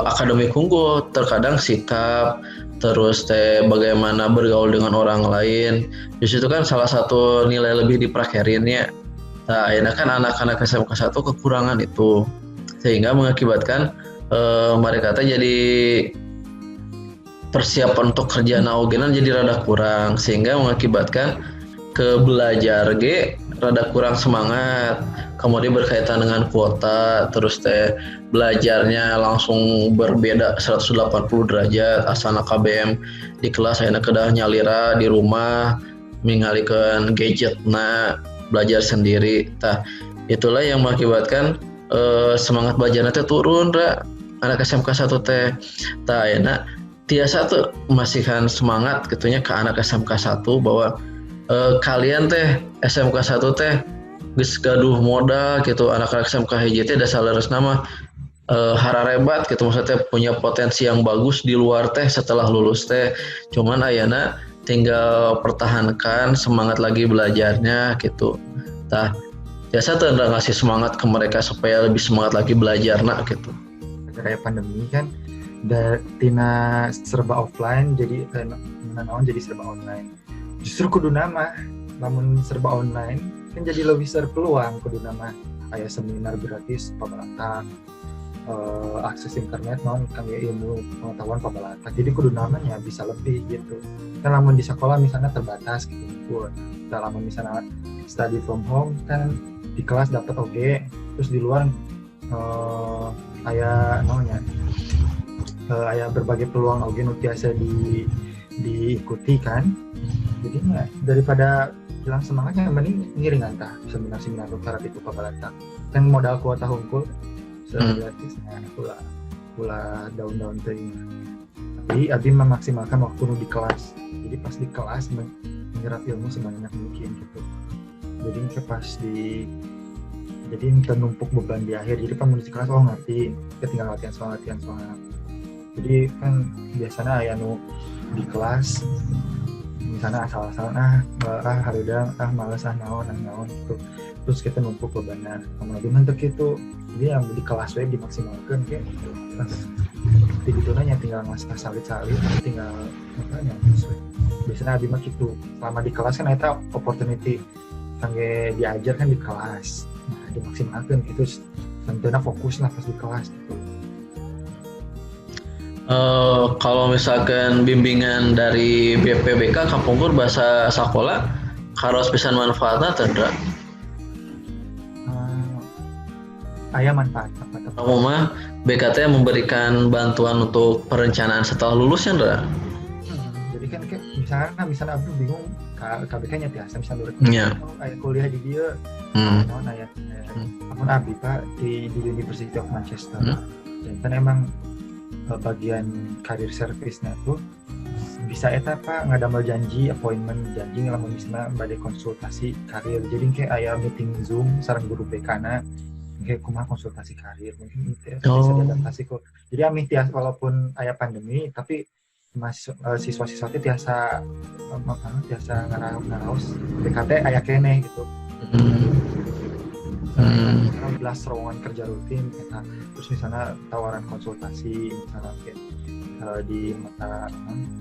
akademik unggul, terkadang sikap terus teh bagaimana bergaul dengan orang lain di situ kan salah satu nilai lebih di prakerin ya. Nah, akhirnya kan anak-anak SMK 1 kekurangan itu sehingga mengakibatkan mereka teh jadi persiapan untuk kerja naogenan jadi rada kurang sehingga mengakibatkan ke belajar rada kurang semangat. Kemudian berkaitan dengan kuota terus teh belajarnya langsung berbeda 180 derajat asana KBM di kelas ayeuna kedah nyalira di rumah mengalihkan gadget belajar sendiri. Tah itulah yang mengakibatkan semangat belajarnya teh turun anak SMK 1 teh. Tah ayeuna tiasa tuh masihkan semangat gitunya ke anak SMK 1 bahwa kalian teh SMK 1 teh geus gaduh modal gitu. Anak-anak SMK hiji teh da saleresna mah hararebat gitu, maksudnya punya potensi yang bagus di luar teh setelah lulus teh. Cuman ayeuna tinggal pertahankan semangat lagi belajarnya gitu. Tah biasa tuh udah ngasih semangat ke mereka supaya lebih semangat lagi belajar gitu. Kayak pandemi kan tina serba offline jadi jadi serba online. Justru kudu nama namun serba online kan jadi lebih berpeluang kudu nama kayak seminar gratis pabalatak akses internet kan ya ilmu pengetahuan pabalatak jadi kudu namanya bisa lebih gitu kan. Namun di sekolah misalnya terbatas gitu pun dalam misalnya study from home kan di kelas dapat terus di luar kayak kayak berbagai peluang nu biasa diikuti kan. Jadinya daripada hilang semangatnya mending ngiringan tah seminar-seminar karat itu pabalatak kan modal kuota hungkul gratis pula daun-daun teuing. Tapi abdi memaksimalkan waktu nu di kelas. Jadi pas di kelas menyerap ilmu sebanyak mungkin gitu. Jadi numpuk beban di akhir. Jadi pas di kelas ngerti, tinggal latihan soal. Jadi kan biasanya aya nu di kelas misalnya asal-asalan harudang males naon gitu. Terus kita numpuk bebanna kemudian mantep gitu. Jadi yang di kelas we dimaksimalkan kayak gitu. Di dituna tinggal ngasih salit-salit tinggal makanya biasanya abdi mah gitu. Selama di kelas kan eta opportunity kangge diajar kan di kelas. Nah, dimaksimalkan gitu. Tentunya fokus lah pas di kelas gitu. Kalau misalkan bimbingan dari BPBK Kampungkur bahasa sekolah harus bisa manfaatnya tendra aya manfaat kamu mah BKT memberikan bantuan untuk perencanaan setelah lulus ya Ndra? Jadi kan misalnya abdi bingung KBK nya biasa misalnya kayak kuliah di dia namun abdi Pak di University of Manchester dan kan emang bagian karir service-nya tuh bisa eta Pak ngadamel janji appointment janji ngelamun misalnya badai konsultasi karir. Jadi kayak aya meeting Zoom sareng guru BK-na kayak kumaha konsultasi karir mungkin itu bisa diadaptasi kok. Jadi amih tiasa walaupun aya pandemi tapi siswa-siswa teh tiasa ngaraos BKT aya keneh gitu. Belas terowongan kerja rutin kita terus misalnya tawaran konsultasi misalnya di mata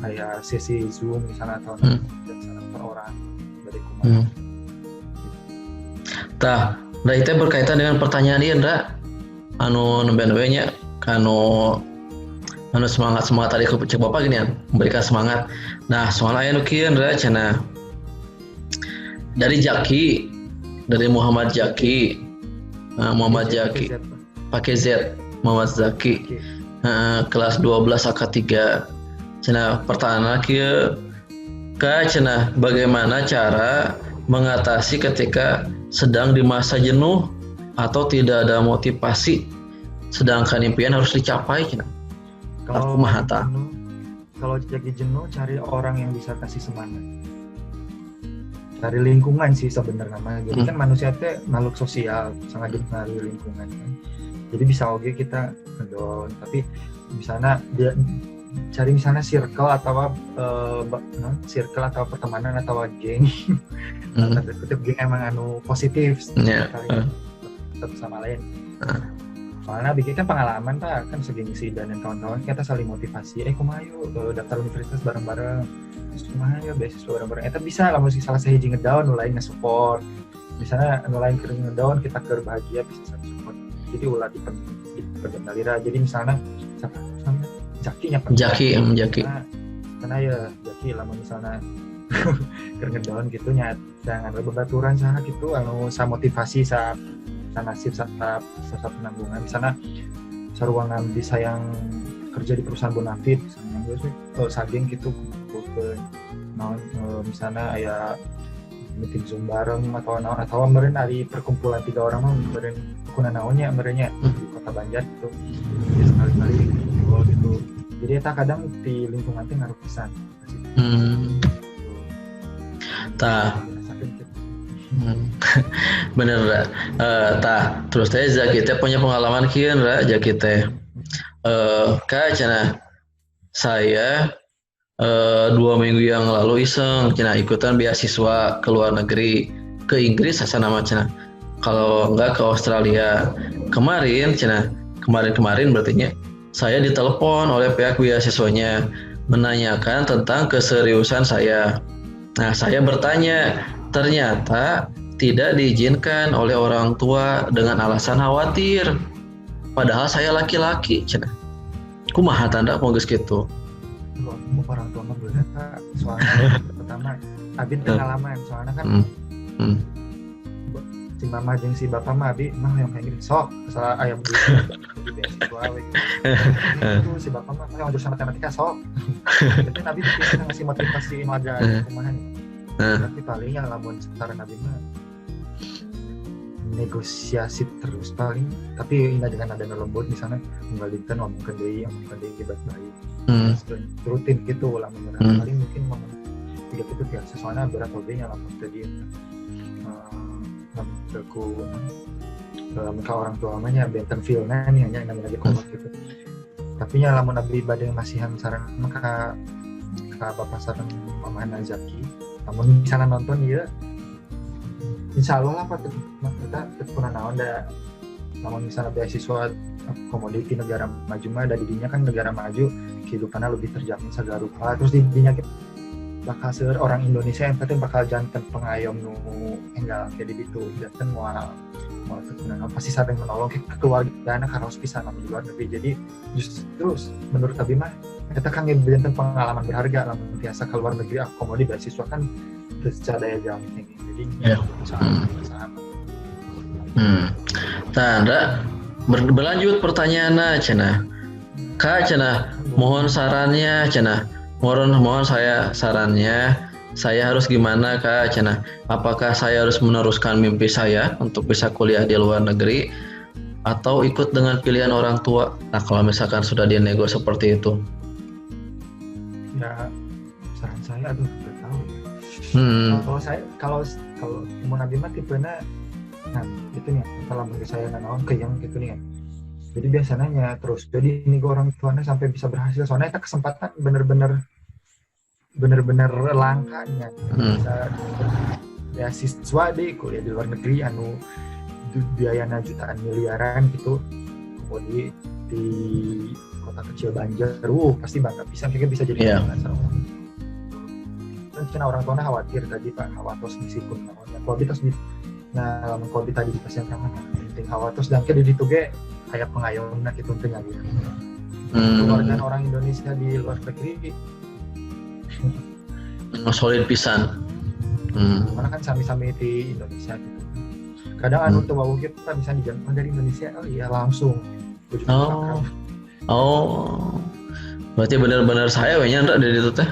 kayak sesi Zoom misalnya atau misalnya per orang dari kumaha. Tah, itu berkaitan dengan pertanyaan ieu Ndra. Anu nembe-nembe nya anu semangat tadi cek Bapak gini ya, memberikan semangat. Nah, soal aya nu kieu Ndra cenah. Dari Muhammad Jaki. Muhammad Jaki pakai Z Muhammad Zaki kelas 12 AK3 cenah pertanyaan kieu Kak cenah bagaimana cara mengatasi ketika sedang di masa jenuh atau tidak ada motivasi sedangkan impian harus dicapai cenah. Aku mahata. Kalau lagi jenuh cari orang yang bisa kasih semangat. Cari lingkungan sih sebenarnya namanya. Jadi kan manusia itu makhluk sosial, sangat dipengaruhi lingkungan kan. Jadi bisa oke kita ngedown, tapi misalnya dia cari misalnya circle atau pertemanan atau geng. Kutip geng emang positif satu sama lain. Soalnya bikin kan pengalaman Pak, kan segengsi dan kawan-kawan kita saling motivasi. Kumaha yuk daftar universitas bareng-bareng. Kumaha yuk beasiswa bareng-bareng. Eta bisa lah mesti salah sahiji ngedown mulai nge-support. Misalnya nulain keur ngedown kita keur bahagia bisa saling support. Jadi ulah dipendalira. Jadi misalnya siapa namanya? Jaki. Karena ya Jaki lamun misalnya keur ngedown gitu nya jangan bebaturan saha gitu sa motivasi sa nasib saat penanggungan misalnya sarua ngamdi sayang kerja di perusahaan Bonafit misalnya sageng gitu misalnya aya meeting Zoom bareng atau meureun ari perkumpulan 3 orang mah meureun kuna naonnya meureunnya di Kota Banjar gitu ya sekali-kali gitu jadi eta kadang di lingkungan teh ngaruh pisan bener terus teh Zaki teh punya pengalaman kieu Zaki teh Kak cenah saya 2 minggu yang lalu iseng cenah ikutan beasiswa ke luar negeri ke Inggris asa nama cenah kalau enggak ke Australia kemarin berarti nya saya ditelepon oleh pihak beasiswanya menanyakan tentang keseriusan saya. Nah saya bertanya ternyata tidak diizinkan oleh orang tua dengan alasan khawatir. Padahal saya laki-laki, cenah. Kumaha tanda mau geus kitu? Mau orang tua mah bener Kak. Soalnya pertama Abi pengalaman soalnya kan si mama jeung si bapak mah Abi mah yang kayak gini sok salah aya di beasiswa we gitu. Si bapak mah yang jurusan matematika sok. Tapi Abi bisa ngasih motivasi warga kumaha nih. Tapi paling yang lamun secara Nabi mah negosiasi terus paling tapi ini dengan ada lembut misalnya menggalingkan ngomongkan deui baik-baik rutin gitu lamun paling mungkin ngomong tidak itu biasa soalnya berat obenya lamun tadi aku ke orang tua namanya benten filmnya nih hanya lagi kompak gitu tapi nya lamun Nabi badeng masihan saran maka bapak saran mama Zaki namun misalnya nonton ya insya Allah lah Pak kita pernah naon da namun misalnya beasiswa komoditi negara maju mah dari dinya kan negara maju kehidupannya lebih terjamin segala rupa terus dinya bakal seueur orang Indonesia yang penting bakal jantan pengayom nu enggal kayak gitu jantan mau pasti saling menolong ke keluarga anak harus bisa namun di luar negeri jadi justru menurut Abi mah kita kan ngebeliin pengalaman berharga lah biasa ke luar negeri akomodi beasiswa kan secara daya jauh tinggi jadi sama. Tanda berlanjut pertanyaan cenah Kak cenah mohon sarannya cenah mohon saya sarannya saya harus gimana Kak cenah apakah saya harus meneruskan mimpi saya untuk bisa kuliah di luar negeri atau ikut dengan pilihan orang tua nah kalau misalkan sudah dinego seperti itu ya saran saya nggak tahu kalau mau Nabi mah tipenya nah itu nih kalau bagi saya naon ke yang gitu nih jadi biasanya terus jadi ini orang tuanya sampai bisa berhasil soalnya itu kesempatan bener-bener langkanya bisa beasiswa deh kuliah di luar negeri biayanya jutaan miliaran gitu kemudian di kota kecil Banjar pasti bangga bisa jadi kan orang tuanya khawatir tadi Pak khawatir meskipun namanya kualitas nah lamun kopi tadi di pasien kan penting khawatir dan ke di tuge kayak pengayomna gitu tengah dia keluarga orang Indonesia di luar negeri solid pisan karena kan sami-sami di Indonesia gitu kadang anu tuh wau kita bisa dijangkau dari Indonesia langsung berarti benar-benar saya we nya dari itu teh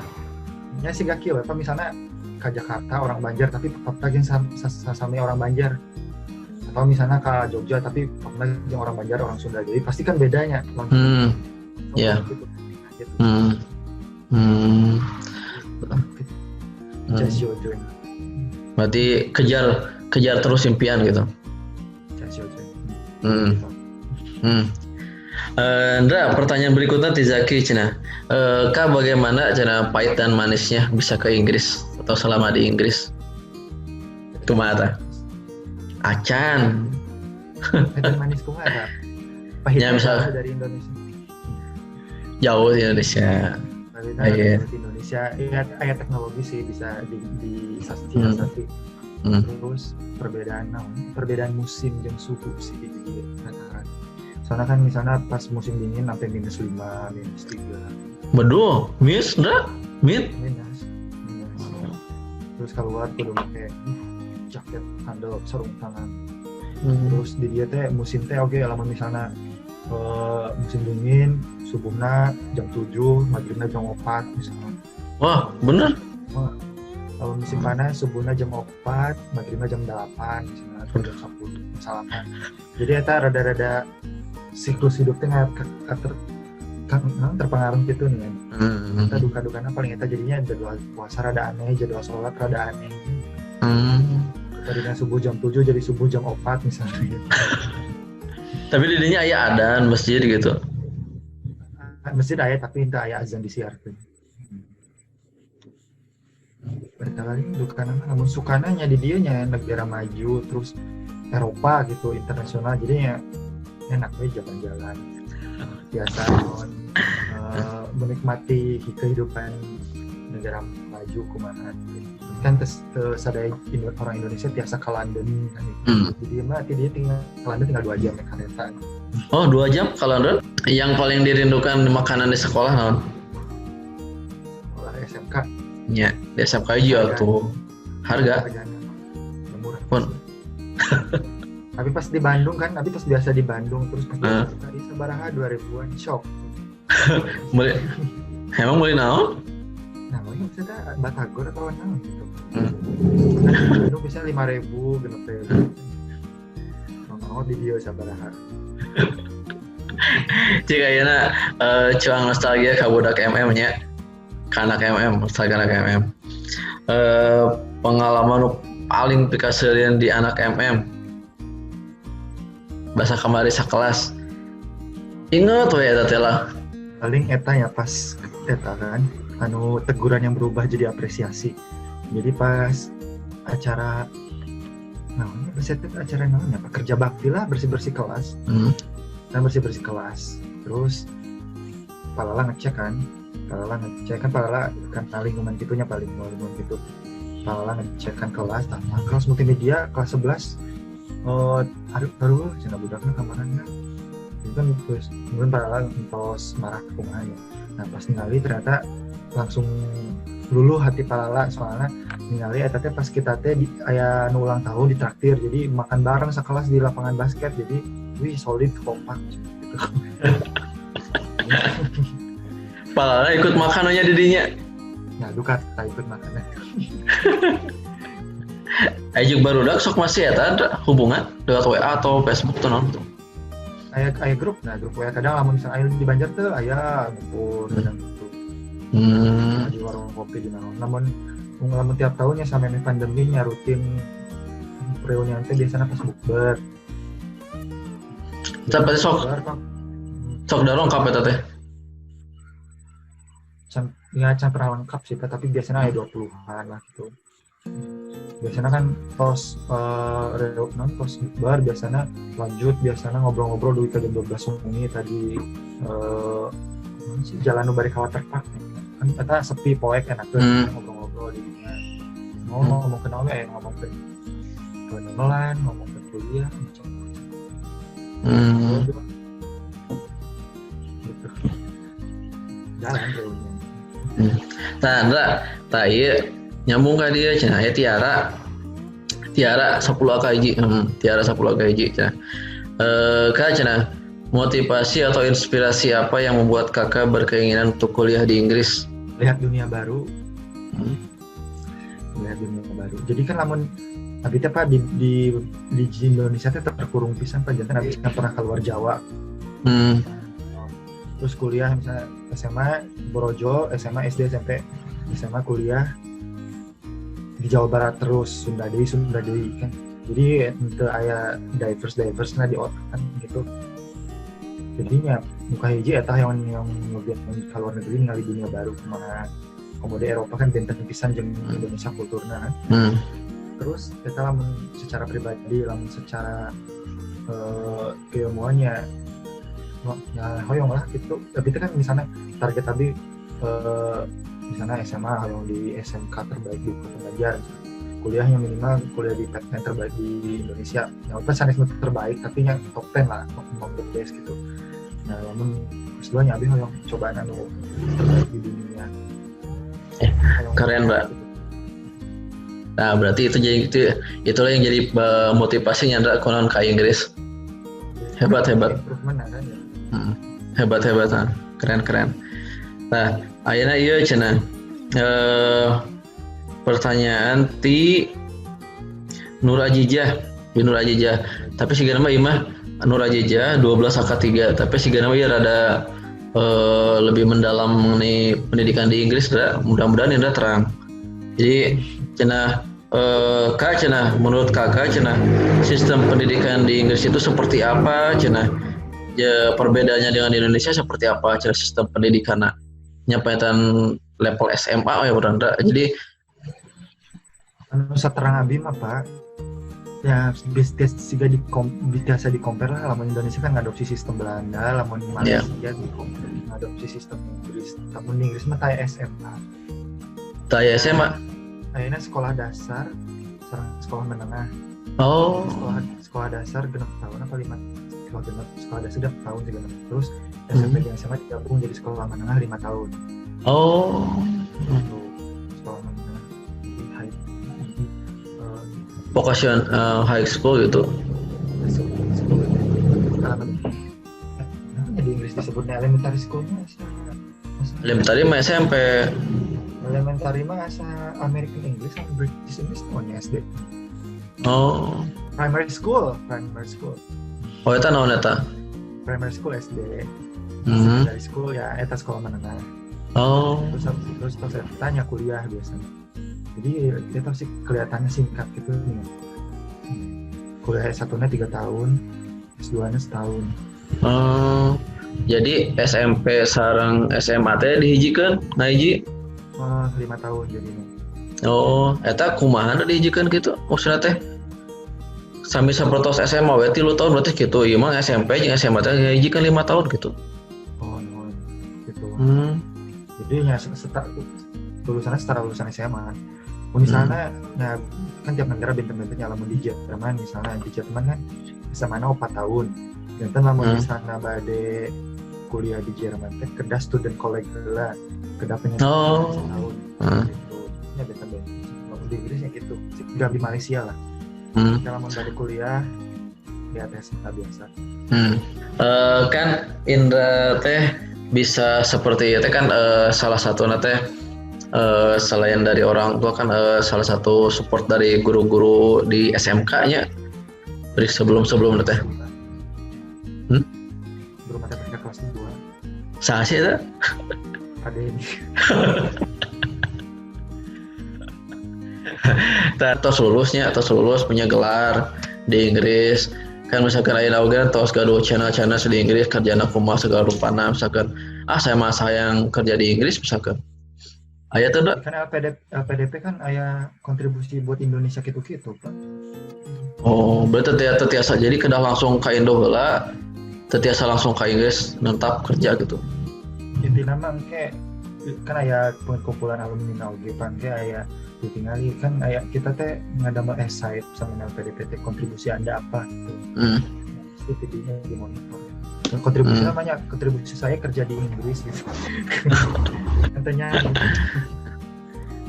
nya sih gak kieu apa misalnya ke Jakarta orang Banjar tapi papna jeung sami orang Banjar, atau misalnya ke Jogja tapi papna jeung orang Banjar orang Sunda, jadi pasti kan bedanya. Ya. Gitu. Just your dream. Berarti kejar terus impian gitu. Just your dream. Ndra, pertanyaan berikutnya Tizaki Cina. Kak, bagaimana cara pahit dan manisnya bisa ke Inggris atau selama di Inggris? Kumaha? Acan. Pahit dan manis kumaha? Pahitnya misal dari Indonesia. Jauh di Indonesia. Di Indonesia ya teknologi sih bisa di sasi. Terus perbedaan musim dan suhu sih di rata-rata. Soalnya kan misalnya pas musim dingin sampai -5, -3. Beduh, minus. Terus keluar kudu pakai jaket, handle, sarung tangan. Terus di dia teh musim teh oke, lamun misalnya musim dingin subuhna jam 7, maghribna jam 4 misalnya. Wah, bener? Kalau musim panas subuhna jam 4, maghribna jam 8 misalnya, atau jam 10 misalkan. Jadi eta rada-rada siklus hidupnya terpengaruh gitu nih. Kita duka-dukanya paling eta jadinya jadwal puasa rada aneh, jadwal sholat rada aneh. Tadinya subuh jam 7 jadi subuh jam 4 misalnya gitu. Tapi di dinya aya adan masjid gitu. Masjid aya tapi entah aya azan disiarkeun. Berkali dukana namun sukananya di dieu nya negara maju terus Eropa gitu, internasional, jadinya enak we jalan-jalan. Biasa menikmati kehidupan negara maju kumaha. Kan sadaya orang Indonesia biasa ke London kan. Jadi mah dia tinggal ke London tinggal 2 jam naik kereta. Oh, 2 jam ke London? Yang paling dirindukan makanan di sekolah naon? Sekolah SMK. Ya, di SMK aja tuh. Harga? Murah. Pun. Tapi pas di Bandung kan, tapi pas biasa di Bandung terus pas di sabaraha 2000-an shock. Emang boleh naon? Nah, mungkin maksudnya Batagor atau naon gitu. Bandung bisa 5.000 genep teh. Mau di dia sabaraha. Jika ayeuna cuang nostalgia ka budak MM nya. Kanak MM, nostalgia anak MM. Pengalaman paling pikaseureun di anak MM. Bahasa kamari sakelas. Ingat we eta teh lah. Paling eta ya pas eta kan anu teguran yang berubah jadi apresiasi. Jadi pas acara namanya acara namanya apa, kerja bakti lah, bersih-bersih kelas. Dan bersih-bersih kelas. Terus Palala ngecek kan Palala kan lingkungan gitunya paling lingkungan gitu. Palala ngecek kan kelas, tanya kelas multimedia kelas 11 baru cenah budakna kamarana. Itu kan terus kemudian Palala ntos marah ke kumaha ya. Nah pas ningali ternyata langsung luluh hati Palala, soalnya ningali eta teh pas kita teh aya nu ulang tahun ditraktir, jadi makan bareng sekelas di lapangan basket, jadi wih solid kompak gitu. Palala ikut makanannya didinya. Nah duka tak ikut makannya. Ajuk barudak sok masih ada hubungan lewat WA atau Facebook tuh non? Aya grup, nah grup WA kadang lamun misalnya aya di Banjar tuh aya ngumpul kadang gitu. Di warung kopi di naon. Namun tiap tahunnya sampai pandeminya rutin reunian teh biasanya pas bukber. Tapi sok dorong kape teh. Can pernah lengkap sih, tapi biasanya ada 20-an lah gitu. Biasanya kan tos bar biasanya lanjut, biasanya ngobrol-ngobrol dulu ke jam 12 menit tadi jalan bari ka waterpark kan eta sepi poek enak ngobrol-ngobrol di dinya. Ngomong kenal we ngomong ke nolan, ngomong ke kuliah macam-macam. Gitu. Jalan reunian. Nah, Andra, ieu nyambung ka dia cenah aya Tiara 10 AKJ. Tiara 10 AKJ cenah. Kak cenah, motivasi atau inspirasi apa yang membuat Kakak berkeinginan untuk kuliah di Inggris? Lihat dunia baru. melihat dunia baru. Jadi kan lamun abi teh Pak di Indonesia teh terkurung pisan Pak, jantan abi pernah keluar Jawa. Terus kuliah misalnya SMA Borojo, SMA SD SMP, SMA kuliah di Jawa Barat terus Sunda Dewi kan. Jadi untuk aya diverse nah di otak kan gitu. Jadinya muka hiji eta yang ngebiar ke luar negeri ngali dunia baru kemana. Komode Eropa kan benten pisan jeung Indonesia kulturna kan. Terus kita lamun secara pribadi, lamun secara keilmuannya ya hoyong lah gitu. Tapi itu kan misalnya target tadi misalnya SMA hoyong di SMK terbaik di Kota Banjar, kuliahnya minimal kuliah di PTN terbaik di Indonesia. Ya walaupun sanes terbaik tapi yang top 10 lah, top the best gitu. Nah, namun keseluruhannya abi hoyong cobaan anu terbaik di dunia. Keren, Mbak. Nah, berarti itulah yang jadi motivasi nyandra konon ke Inggris. Hebat. Hebat. Nah. Keren. Nah, ayeuna ieu cenah. Pertanyaan ti Nur Ajijah. Tapi sigana mah imah Nur Ajijah 12 angka 3, tapi sigana mah ieu rada lebih mendalam mengenai pendidikan di Inggris, mudah-mudahan Indra terang. Jadi cenah Kak cenah, menurut Kakak cenah sistem pendidikan di Inggris itu seperti apa cenah? Ya, perbedaannya dengan di Indonesia seperti apa cenah sistem pendidikanna? Nyampaikan level SMA ya beranda. Jadi anu saterang abi mah Pak. Ya biasa di-compare lah, lamun Indonesia kan ngadopsi sistem Belanda, lamun Malaysia ngadopsi sistem Inggris. Lamun di Inggris mah taya SMA. Taya SMA. Ayeuna sekolah dasar sareng sekolah menengah. Oh. Sekolah dasar genep tahun apa 5? Sekolah dasar genep tahun juga. Terus SMP dan SMA digabung jadi sekolah menengah 5 tahun. Oh. Sekolah menengah high vocation high school gitu. Namanya di Inggris disebutnya elementary school-nya Elementary mah SMP. Elementary mah asa American English sama British English namanya SD. Oh. Primary school. Oh, eta naon eta? Primary school SD. Secondary school ya eta sekolah menengah. Oh. Terus saya tanya kuliah biasanya. Jadi itu sih kelihatannya singkat gitu nih. Kuliah S1-nya 3 tahun, S2-nya setahun. Jadi SMP sareng SMA teh dihijikeun, ngahiji? 5 tahun jadinya. Oh, eta kumaha dihijikeun gitu? Maksudna teh sami sapertos SMA we 3 tahun berarti gitu. Ieu mah SMP jeung SMA teh ngahijikeun 5 tahun gitu. Oh, gitu. Jadi ya setara lulusan SMA. Misalnya, nah kan tiap negara benten-bentennya, lamun di Jerman misalnya, di Jerman kan SMA-na 4 tahun. Benten lamun misalnya bade kuliah di Jerman teh kedah student college lah, kedah pengen setahun. Gitu. Ya benten-benten. Lamun di Inggris ya gitu, enggak di Malaysia lah. Kalau lamun bade kuliah di atas biasa. Kan Indra teh bisa seperti itu kan salah satu teh selain dari orang tua kan salah satu support dari guru-guru di SMK-nya dari sebelum teh. Guru matematika kelas 2. Saha sih eta? Ada ini. Tos lulus punya gelar di Inggris. Kan misalkan aya oge tos gaduh channel di Inggris kerjana kumaha segala rupana misalkan saya mah sayang kerja di Inggris misalkan. Aya tuh kan LPDP kan aya kontribusi buat Indonesia gitu-gitu Pak. Oh, berarti tiasa jadi kedah langsung ka Indo heula, tiasa langsung ka Inggris nentap kerja gitu. Intina mah engke kan aya kumpulan alumni oge pan ge aya ditingali kan aya kita teh ngadamel essay sama LPDP kontribusi Anda apa gitu. Pasti tidinya dimonitor. Kontribusi namanya kontribusi saya kerja di Inggris gitu. Katanya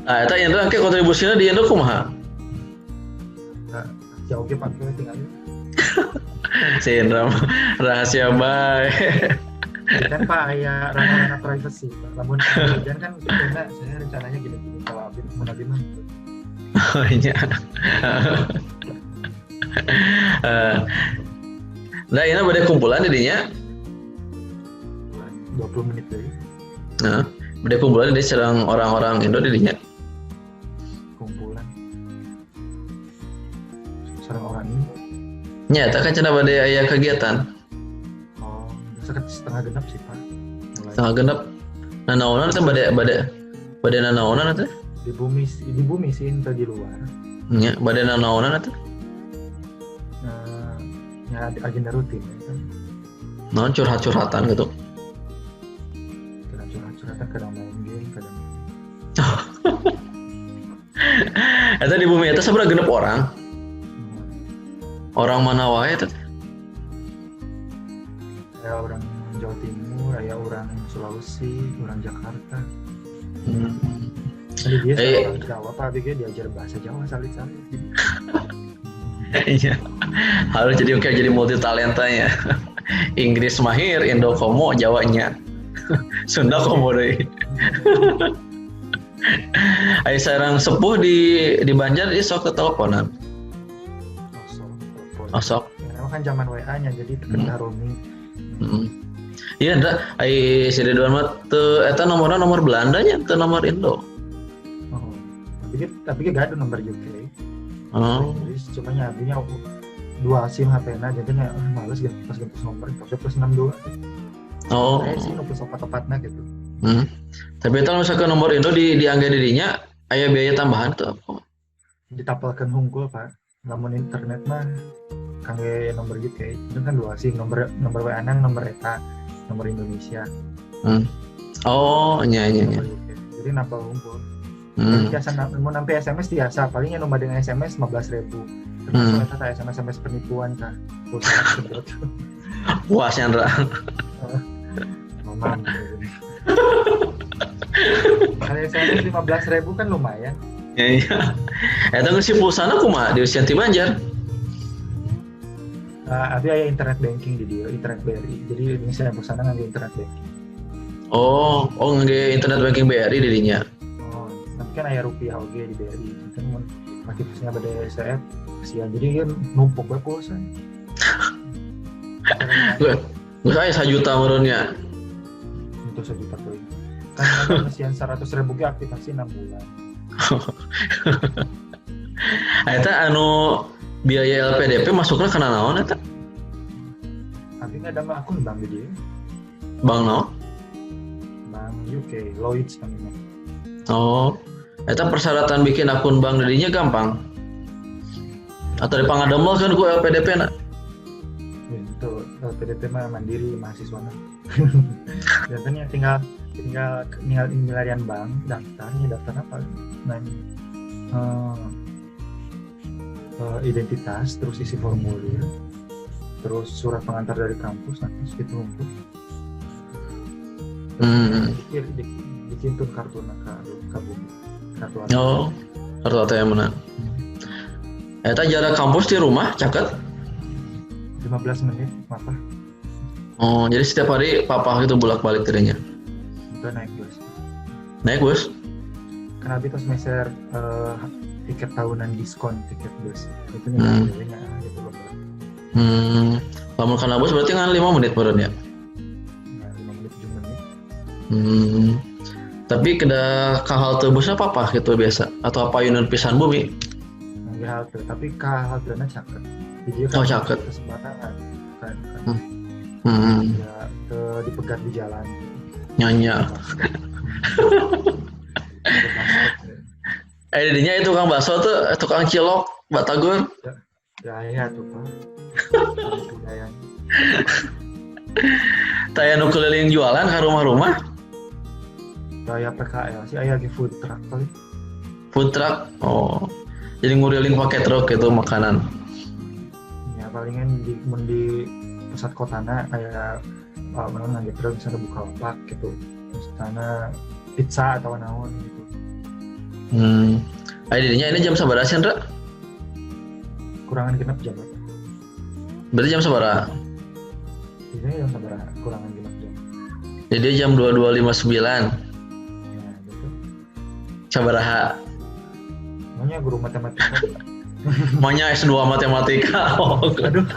eta Indra ke kontribusinya di Indo kumaha? Nah, jauh ge pakai tinggal. Si Indra rahasia bae. Kan Pak aya ranah privacy. Pak. Namun hujan kan karena saya rencananya gini-gini kalau abis mau nabi mah. Oh iya. Nah ini pada kumpulan jadinya. 20 menit lagi. Nah, pada kumpulan di serang orang-orang Indo jadinya. Kumpulan. Serang orang ini. Nyata kan cenah pada aya kegiatan. Oh, setengah genap sih Pak. Mulai. Setengah genep. Nah, naonan teh pada nanaonan teh. Di bumi sih entah di luar. Nya, pada nanaonan teh. Ya agenda rutin ya kan. Naon curhat-curhatan gitu. Kadang curhat-curhatan, kadang main game, kadang Eta di bumi eta sabaraha genep orang? Orang mana wae teh? ya orang Jawa Timur, ya orang Sulawesi, orang Jakarta. Tadi dia orang Jawa, Pak Abg diajar bahasa Jawa salit-salit. Iya. Harus jadi multi talenta ya. Inggris mahir, Indo komo, Jawanya. Sunda komo deui. Ai sareng sepuh di Banjar ieu sok teleponan. Osok. Ya, kan zaman WA-nya jadi terkena roaming. Iya, ndak. Ai si Ridwan mah teu eta nomorna nomor Belanda nya, teu nomor Indo. Oh. Tapi gak ada nomor UK. Oh. Jadi cuma nyabinya 2 SIM HP-na jadinya males gitu pas ganti nomor tapi plus 62. Oh. Sih nu plus opat-opatna gitu. Tapi eta misalkan nomor Indo diangge didinya aya biaya tambahan tuh apa? Ditapelkeun hungkul, Pak. Lamun internet mah kangge nomor UK itu kan 2 SIM, nomor WA nang nomor eta, nomor Indonesia. Oh, nya. Jadi napal hungkul. Biasa mau nampi SMS biasa, palingnya nomor dengan SMS 15.000. Terus eta SMS penipuan kah. Pulsa sedot. Puas Chandra. Mamam. Kalau SMS 15.000 kan lumayan. Iya. Eta geus si pulsana kumaha di Sianti Banjar? Abi aya internet banking di dia, internet BRI. Jadi misalnya pulsana ngangge internet banking. Oh ngangge internet banking BRI di dinya. Oh, tapi kan aya rupiah oge di BRI. Kan mun pakai pulsanya beda SF, kasihan. Jadi kan numpuk bae pulsa. Geus aya 1 juta meureunnya. Itu 1 juta tuh. Kan kasihan 100.000 ge aktivasi 6 bulan. Eta anu biaya LPDP masukna kana naon eta? Abi ada mah akun bank di dia. Bank naon? Bank UK, Lloyds namanya. Oh. Eta persyaratan bikin akun bank di dinya gampang. Atau dipangademel kan ku LPDP na? Itu LPDP mah mandiri mahasiswana. Biasanya tinggal milarian bank, daftar apa? Identitas, terus isi formulir, terus surat pengantar dari kampus, terus gitu untuk dicintun kartu bumi. Kartu ATM mana? Eta jarak kampus di rumah caket? 15 menit, apa? Oh, jadi setiap hari papa itu bolak-balik dirinya? Udah naik bus. Naik bus? Karena itu semester tiket tahunan diskon tiket bus. Itu nilainya gitu loh. Lamun kana bus berarti kan 5 menit baru ya? Ya, 5 menit 7 menit. Tapi kena ka halte busnya apa gitu biasa? Atau apa yunan pisan bumi? Nggak halte, tapi ka haltena caket. Jadi kan caket. Kesempatan kan. Ya, dipegat di jalan. Nyanya. Didinya itu tukang bakso tuh, tukang cilok, batagor. Ya tuh Pak. Taya nu keliling jualan ke rumah-rumah. Kayak PKL sih, aya ge food truck kali. Food truck. Oh. Jadi nguriling pakai truk itu makanan. Ya palingan di pusat kotana kayak mana ngangge truk misalnya buka lapak gitu. Misalnya pizza atau naon gitu. Didinya ini jam sabaraha sih, Ndra? Kurangan genep jam berapa? Berarti jam sabaraha? Ini jam sabaraha, kurangan genep jam. Jadi jam 22.59. Nah, gitu. Sabaraha. Maunya guru matematika. Maunya S2 matematika. Oh. Aduh.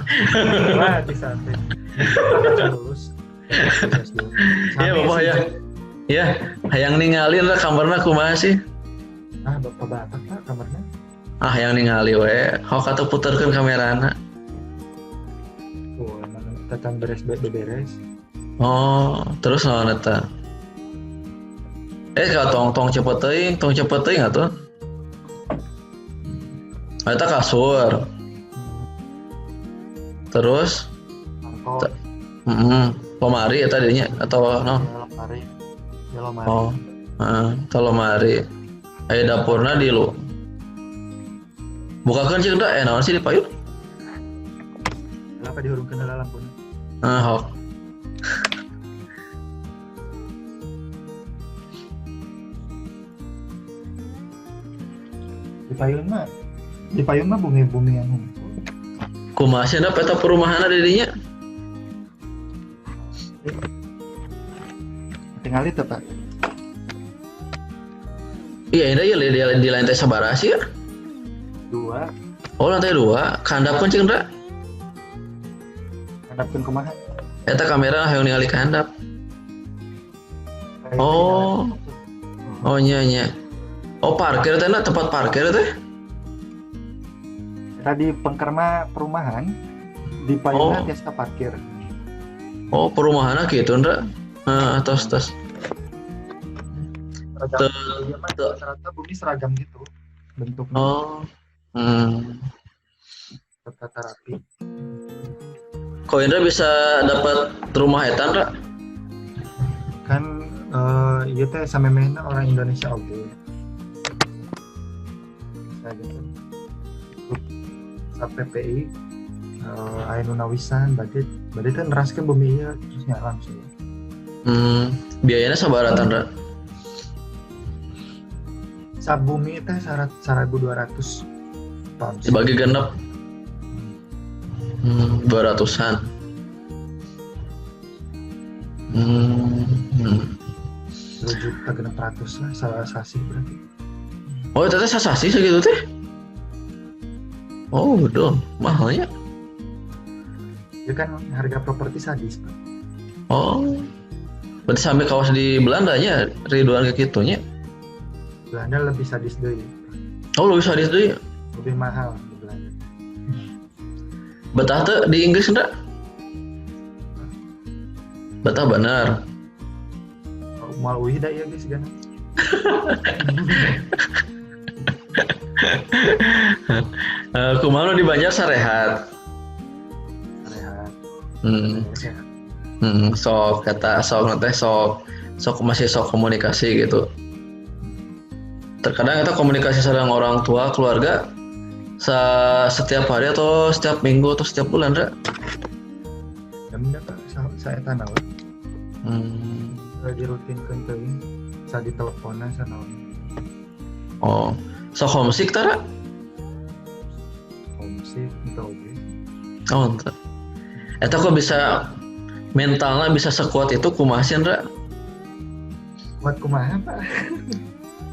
Wah, di santai. Kita lulus. Iya, Bapak ya. Ya, hayang ningalin lah kamarna kumaha sih? Ah, bapak-bapak lah kamarnya. Ah, hayang ningali we. Hok atuh puterkeun kamerana. Oh, emang tatang beres. Oh, terus naon eta? Kalau tong cepet teuing atuh. Eta kasur. Terus Mangkok. lemari eta dinya atau no? Lemari. Oh. Atau lemari. Aya dapurna di lu. Bukakeun cik da naon sih di payun? Kenapa dihurungkeun heula lampuna? Hok. Di payun mah bumi yang hungkul. Kumaha sih da peta perumahanna di dinya? Tinggal itu, Pak. Iya, ini ya di lantai sabaraha sih ya? 2. Oh, lantai 2. Kandapkeun cik da. Hadapkeun kumaha? Eta kamera hayang ningali ka handap. Oh. Oh nya. Oh, parkir teh tempat parkir teh. Tadi pengkerma perumahan di payunna Oh. tiasa parkir. Oh, perumahanna kitu ndra. Tos. Seragam. Iya mah rata-rata bumi seragam gitu bentuknya. Oh. Tata rapi. Kok Indra bisa dapat rumah eta ndra? Kan ieu teh samemehna orang Indonesia oge. Bisa gitu. Sa PPI aya nu nawisan bade teh neraskeun bumi ieu terus nya langsung. Biayanya sabaraha ndra? Sa bumi teh 1.200 pound. Dibagi genep. 200-an. 2.600.000 lah salah sasi berarti. Oh, itu teh sasasi segitu teh? Oh, betul. Mahalnya. Itu kan harga properti sadis, Pak. Oh. Berarti sampai kawas di Belanda nya Ridwan kayak gitunya. Belanda lebih sadis deui. Oh, lebih sadis deui. Lebih mahal di Belanda. Betah tuh di Inggris enggak? Betah benar. Moal uih da ieu geus gana. Kumaha di Banjar sarehat. Rehat. Sehat. Sok kata sok masih sok komunikasi gitu. Terkadang kita komunikasi sama orang tua keluarga setiap hari atau setiap minggu atau setiap bulan, Ra? Ya Pak, saya tanah lagi rutin kenteung sa diteleponan sanaon. Oh, sok homesick tara? Homesick entah oge. Oh, entah. Eta kok bisa mentalnya bisa sekuat itu kumaha sih, Ra? Kuat kumaha, Pak?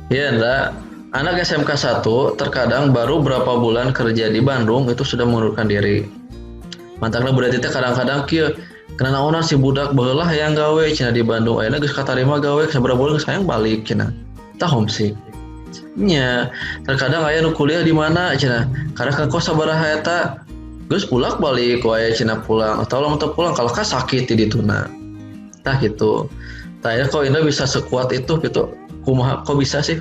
Iya, Ra. Anak SMK 1 terkadang baru berapa bulan kerja di Bandung itu sudah mengundurkan diri. Mantangna budak teh kadang-kadang kieu kenana naonan si budak baheula hayang gawe cenah di Bandung ayeuna geus katarima gawe sabaraha bulan geus hayang balik cenah. Tah homesick. Nya, terkadang aya nu kuliah di mana cenah. Karena ka kos sabaraha eta geus pulak balik wae cenah pulang atau lamun teu pulang kalau ka sakit di dituna. Tah gitu. Tah ya kok Indra bisa sekuat itu gitu. Kumaha kok bisa sih?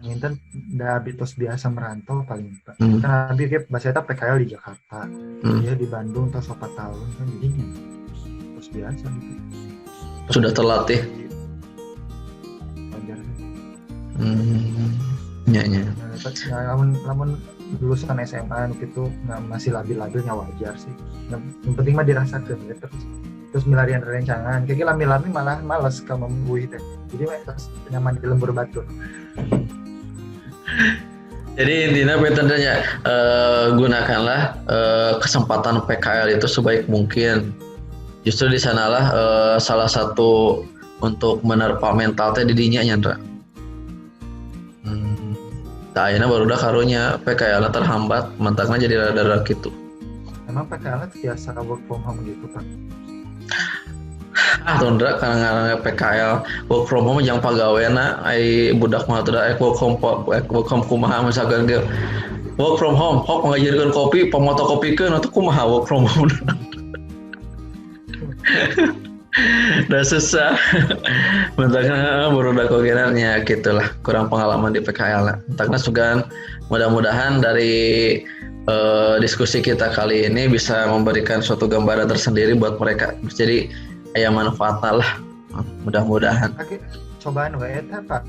Inten da habitus biasa merantau paling Pak. Kan abi ke bahasa eta PKL di Jakarta. Dia di Bandung tos 4 tahun kan jadinya terus biasa gitu. Sudah terlatih. Wajar. Nya. Lamun lulusan SMA gitu masih labil-labilnya wajar sih. Yang penting mah dirasakeun ya terus milarian rencangan. Kayak lami-lami malah males ka membuih teh. Jadi mah nyaman di lembur batur. Jadi intinya petendanya gunakanlah kesempatan PKL itu sebaik mungkin. Justru di sanalah salah satu untuk menerpa mental teh di dinya nya Ndra. Tah ayeuna barudak karunya PKL terhambat, mentakna jadi rada-rada kitu. Emang PKL biasa work from home gitu Pak? Tundra karena PKL work from home yang pagaweana ai budak mah teu da work home kumaha misalkan ge work from home hok ngajarkeun kopi pamotokopikeun atuh kumaha work from home. Udah susah. Mentakna barudak ogenan nya gitulah kurang pengalaman di PKL. Mentakna sugan mudah-mudahan dari diskusi kita kali ini bisa memberikan suatu gambaran tersendiri buat mereka. Jadi aya manfaatna lah mudah-mudahan. Oke, cobaan we eta Pak.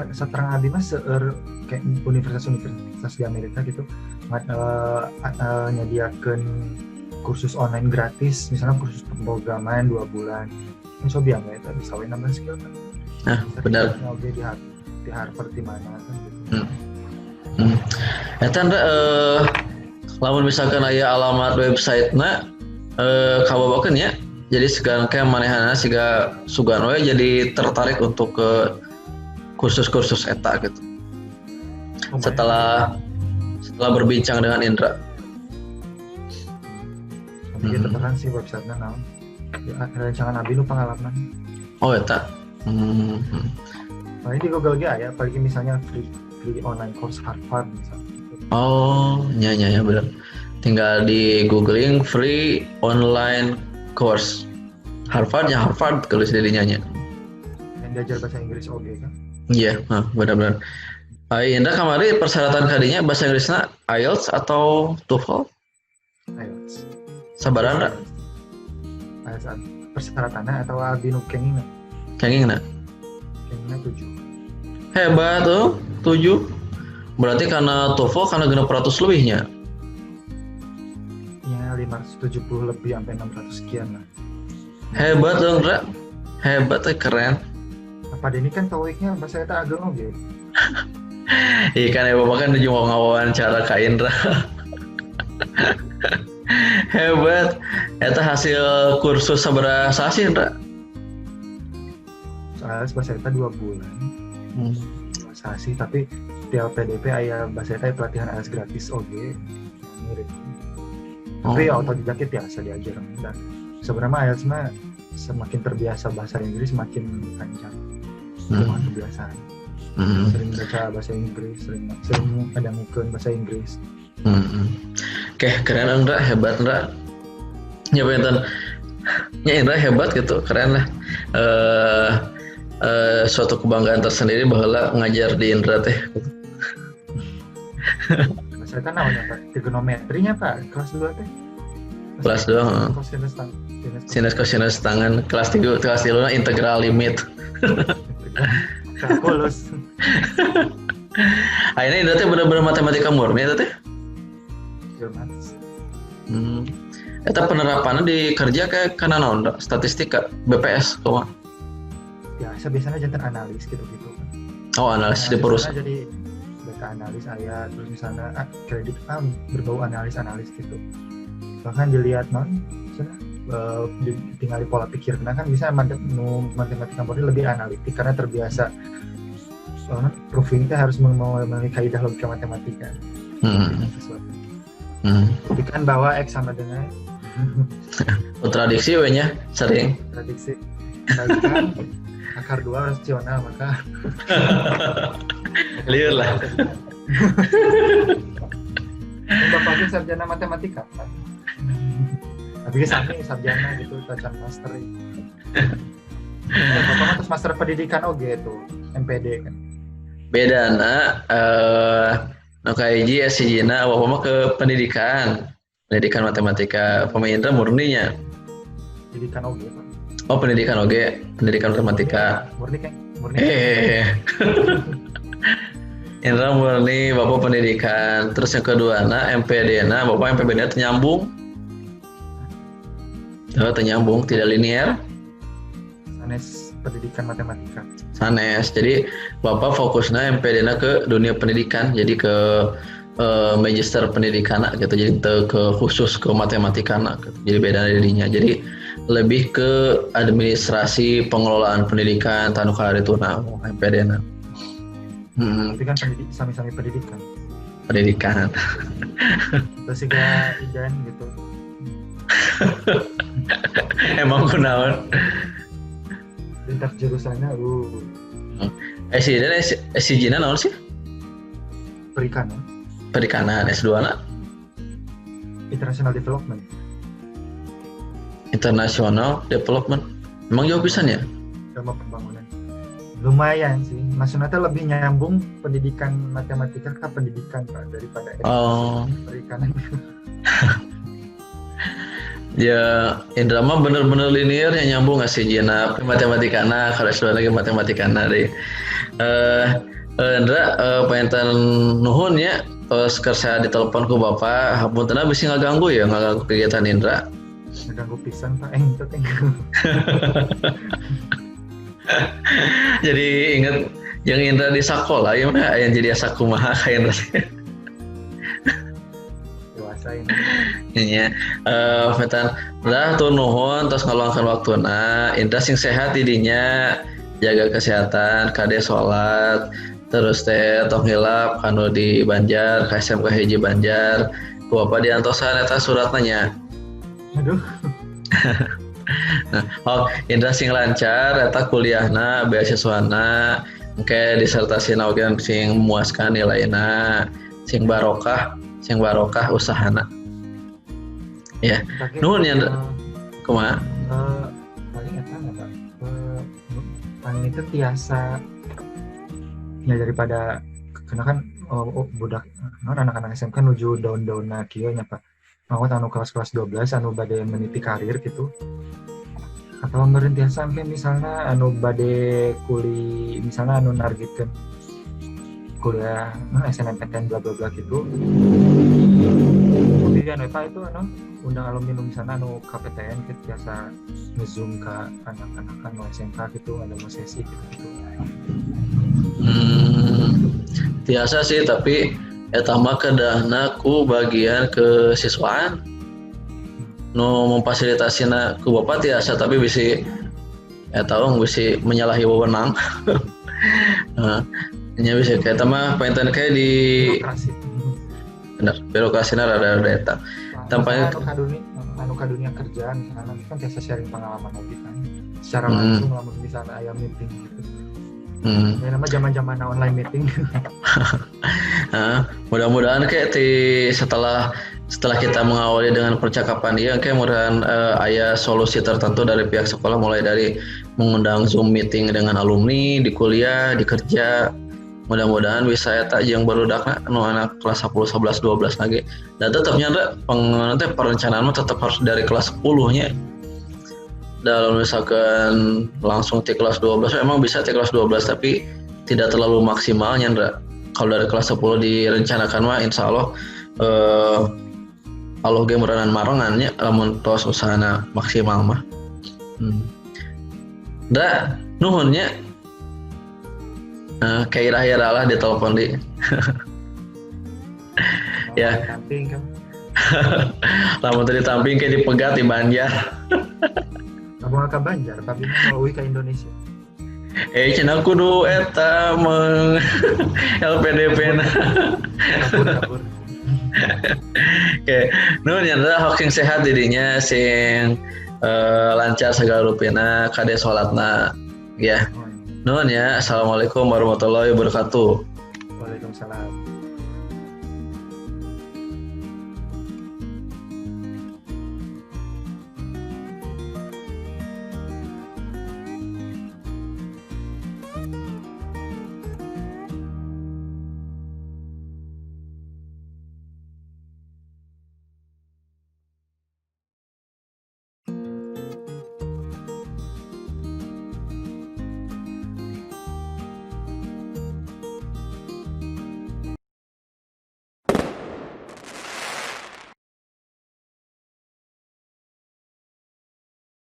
Saterang abdi mah seueur kayak universitas di Amerika gitu nyadiakeun kursus online gratis, misalnya kursus pemrograman 2 bulan. Kan coba we eta bisa we nambah skill kan. Nah, benar. Oke di Harvard di mana kan gitu. Eta lamun misalkan aya alamat websitena kabawakeun ya. Jadi sekarang kayak manehana siga sugan we jadi tertarik untuk ke kursus-kursus eta gitu. Setelah berbincang dengan Indra. Gitu terang sih websitenya naon. Ya, rancangan abi nu pengalaman. Oh eta. Nah, ini di Google ge aya apalagi misalnya free online course Harvard misalnya. Oh, nya benar. Tinggal di googling free online course Harvard tulis dirinya nya. Yang diajar bahasa Inggris oke kan? Iya, benar-benar. Indra kamari persyaratan kadinya bahasa Inggrisna IELTS atau TOEFL? IELTS. Sabaran enggak? IELTS persyaratannya atau abi nu kengingna? Kengingna 7. Hebat tuh, 7. Berarti karena TOEFL karena 600 lebihnya. Ya 570 lebih sampai 600 sekian lah. Hebat dong, Ra. Hebat, keren. Apa ini kan TOEIC-nya bahasa eta ageng oge. Iya kan ya Bapak kan cuma ngawawancara ka Indra. Hebat. Eta hasil kursus sabaraha sasi Indra? Soalnya bahasa eta 2 bulan. Sasi tapi di LPDP aya bahasa eta pelatihan IELTS gratis oge. Mirip. Tapi autodidak biasa diajar dan sebenarnya IELTS mah semakin terbiasa bahasa Inggris semakin lancar. Semakin kebiasaan. Sering baca bahasa Inggris, sering ngadangikeun bahasa Inggris. Oke, keren Indra, hebat Indra. Ya benten. Ya Indra hebat gitu, keren lah. Suatu kebanggaan tersendiri bahwa ngajar di Indra teh. Bahasa kan namanya Pak, trigonometrinya Pak, kelas 2 teh. Kelas 2, sinus kosinus tangan, kelas 3 integral limit. Kalkulus. Ini Indra teh bener-bener matematika murni eta teh. Eta penerapannya di kerja kayak kana naon statistika BPS kumaha? Biasanya jantan analis gitu-gitu. Oh, analisis di perusahaan. Jadi data analis aya terus misalnya kredit berbau analis gitu. Bahkan dilihat tinggal pola pikir karena kan bisa matematika murni lebih analitik karena terbiasa proving itu harus memiliki kaidah logika matematika. Buktikan bahwa X sama dengan kontradiksi we-nya sering. Kontradiksi. Kalikan akar 2 rasional maka liur lah. Bapaknya sarjana matematika kan. Tapi sami sarjana gitu, tacan master. Bapak terus master pendidikan oge itu, MPD kan. Beda kaiji SIJina bapak mah ke pendidikan matematika, pemain murninya. Pendidikan oge Pak. Oh, pendidikan oge, pendidikan matematika. Murni kan? Murni. Indra murni bapak pendidikan. Terus yang kedua MPD-na bapak MPD-nya ternyambung. Ternyambung, tidak linear. Sanes pendidikan matematika. Sanes. Jadi bapak fokusnya MPD-na ke dunia pendidikan, jadi ke magister pendidikan gitu. Jadi ke khusus ke matematika gitu. Jadi beda dirinya. Jadi lebih ke administrasi pengelolaan pendidikan tanu karituna MPD-na. Tapi kan sami-sami pendidikan. Pendidikan. Terus juga ijan gitu. Emang kunaon? Lintas jurusannya Si Jina naon sih? perikanan, Perikanan S2-na international development. International Development. Emang jauh pisan ya? Sama pembangunan. Lumayan sih. Maksudnya lebih nyambung pendidikan matematika ke pendidikan Pak, daripada perikanan. Ya, Indra mah bener-bener linear yang nyambung nggak sih Jina matematikana, kalau S2 lagi matematikana deh. Indra, pengen nuhun ya, kersa ditelepon ku Bapak, hapuntenna bisa ngaganggu kegiatan Indra. Ngeganggu pisan Pak, itu tengah. Jadi inget yang Indra di sekolah ya mah yang jadi asa kumaha ka Indra. Dewasa ini. Nya petan lah tuh nuhun terus ngaluangkeun waktuna Indra sing sehat didinya, jaga kesehatan, kade sholat, terus teh tong hilap kanu di Banjar, ka SMK hiji Banjar, ku Bapak diantosan eta suratna nya. Aduh. Nah, Indra sing lancar eta kuliahna, beasiswana, engke disertasina oge sing memuaskan nilainya, sing barokah usahana. Ya. Nuhun ya, kumaha? Paling eta enggak Pak. Paling itu tiasa ya daripada karena kan budak anak-anak SMK nuju daun-daunna kieu nya Pak. Mau anu kelas 12 anu bade meniti karir gitu. Atau meureun sampai misalnya anu bade misalnya anu nargetkeun kuliah SNMPTN bla bla bla gitu. Kemudian eta itu anu undang alumni misalnya anu KPTN gitu biasa nge-zoom ke anak-anak anu SMK gitu ada mau sesi gitu. Biasa sih tapi eta mah kedahna ku bagian kesiswaan nu memfasilitasinya ku Bapak tiasa tapi bisa bisa menyalahi wewenang. Nya bisa kayak mah pengen kayak di bener birokrasinya rada eta tampaknya anu ka dunia kerja misalnya kan biasa sharing pengalaman hobi kan secara langsung lamun misalnya aya meeting gitu. Ya nama zaman-zaman online meeting. Mudah-mudahan kayak setelah kita mengawali dengan percakapan dia kayak mudahan aya solusi tertentu dari pihak sekolah mulai dari mengundang Zoom meeting dengan alumni di kuliah, di kerja. Mudah-mudahan bisa eta jeung barudakna anu anak kelas 10, 11, 12 lagi. Dan tetapnya perencanaan tetap harus dari kelas 10-nya. Dalam misalkan langsung di kelas 12 memang bisa di kelas 12 tapi tidak terlalu maksimal Nyandra. Kalau dari kelas 10 direncanakan mah insyaallah Allah ge meureunnan marengannya lamun tos usahana maksimal mah. Da nuhunnya kayak irah-irah lah ditelepon di. Ya. Tamping kan. Lamun tadi tamping kayak dipegat di Banjar. Kamu ke Banjar, tapi mau ke Indonesia. Cenah kudu eta meng LPDP na. Kabur. Oke, nuhun Nyandra hoking sehat dirinya sing lancar segala rupina kade salatna ya. Nuhun ya. Assalamualaikum warahmatullahi wabarakatuh. Waalaikumsalam.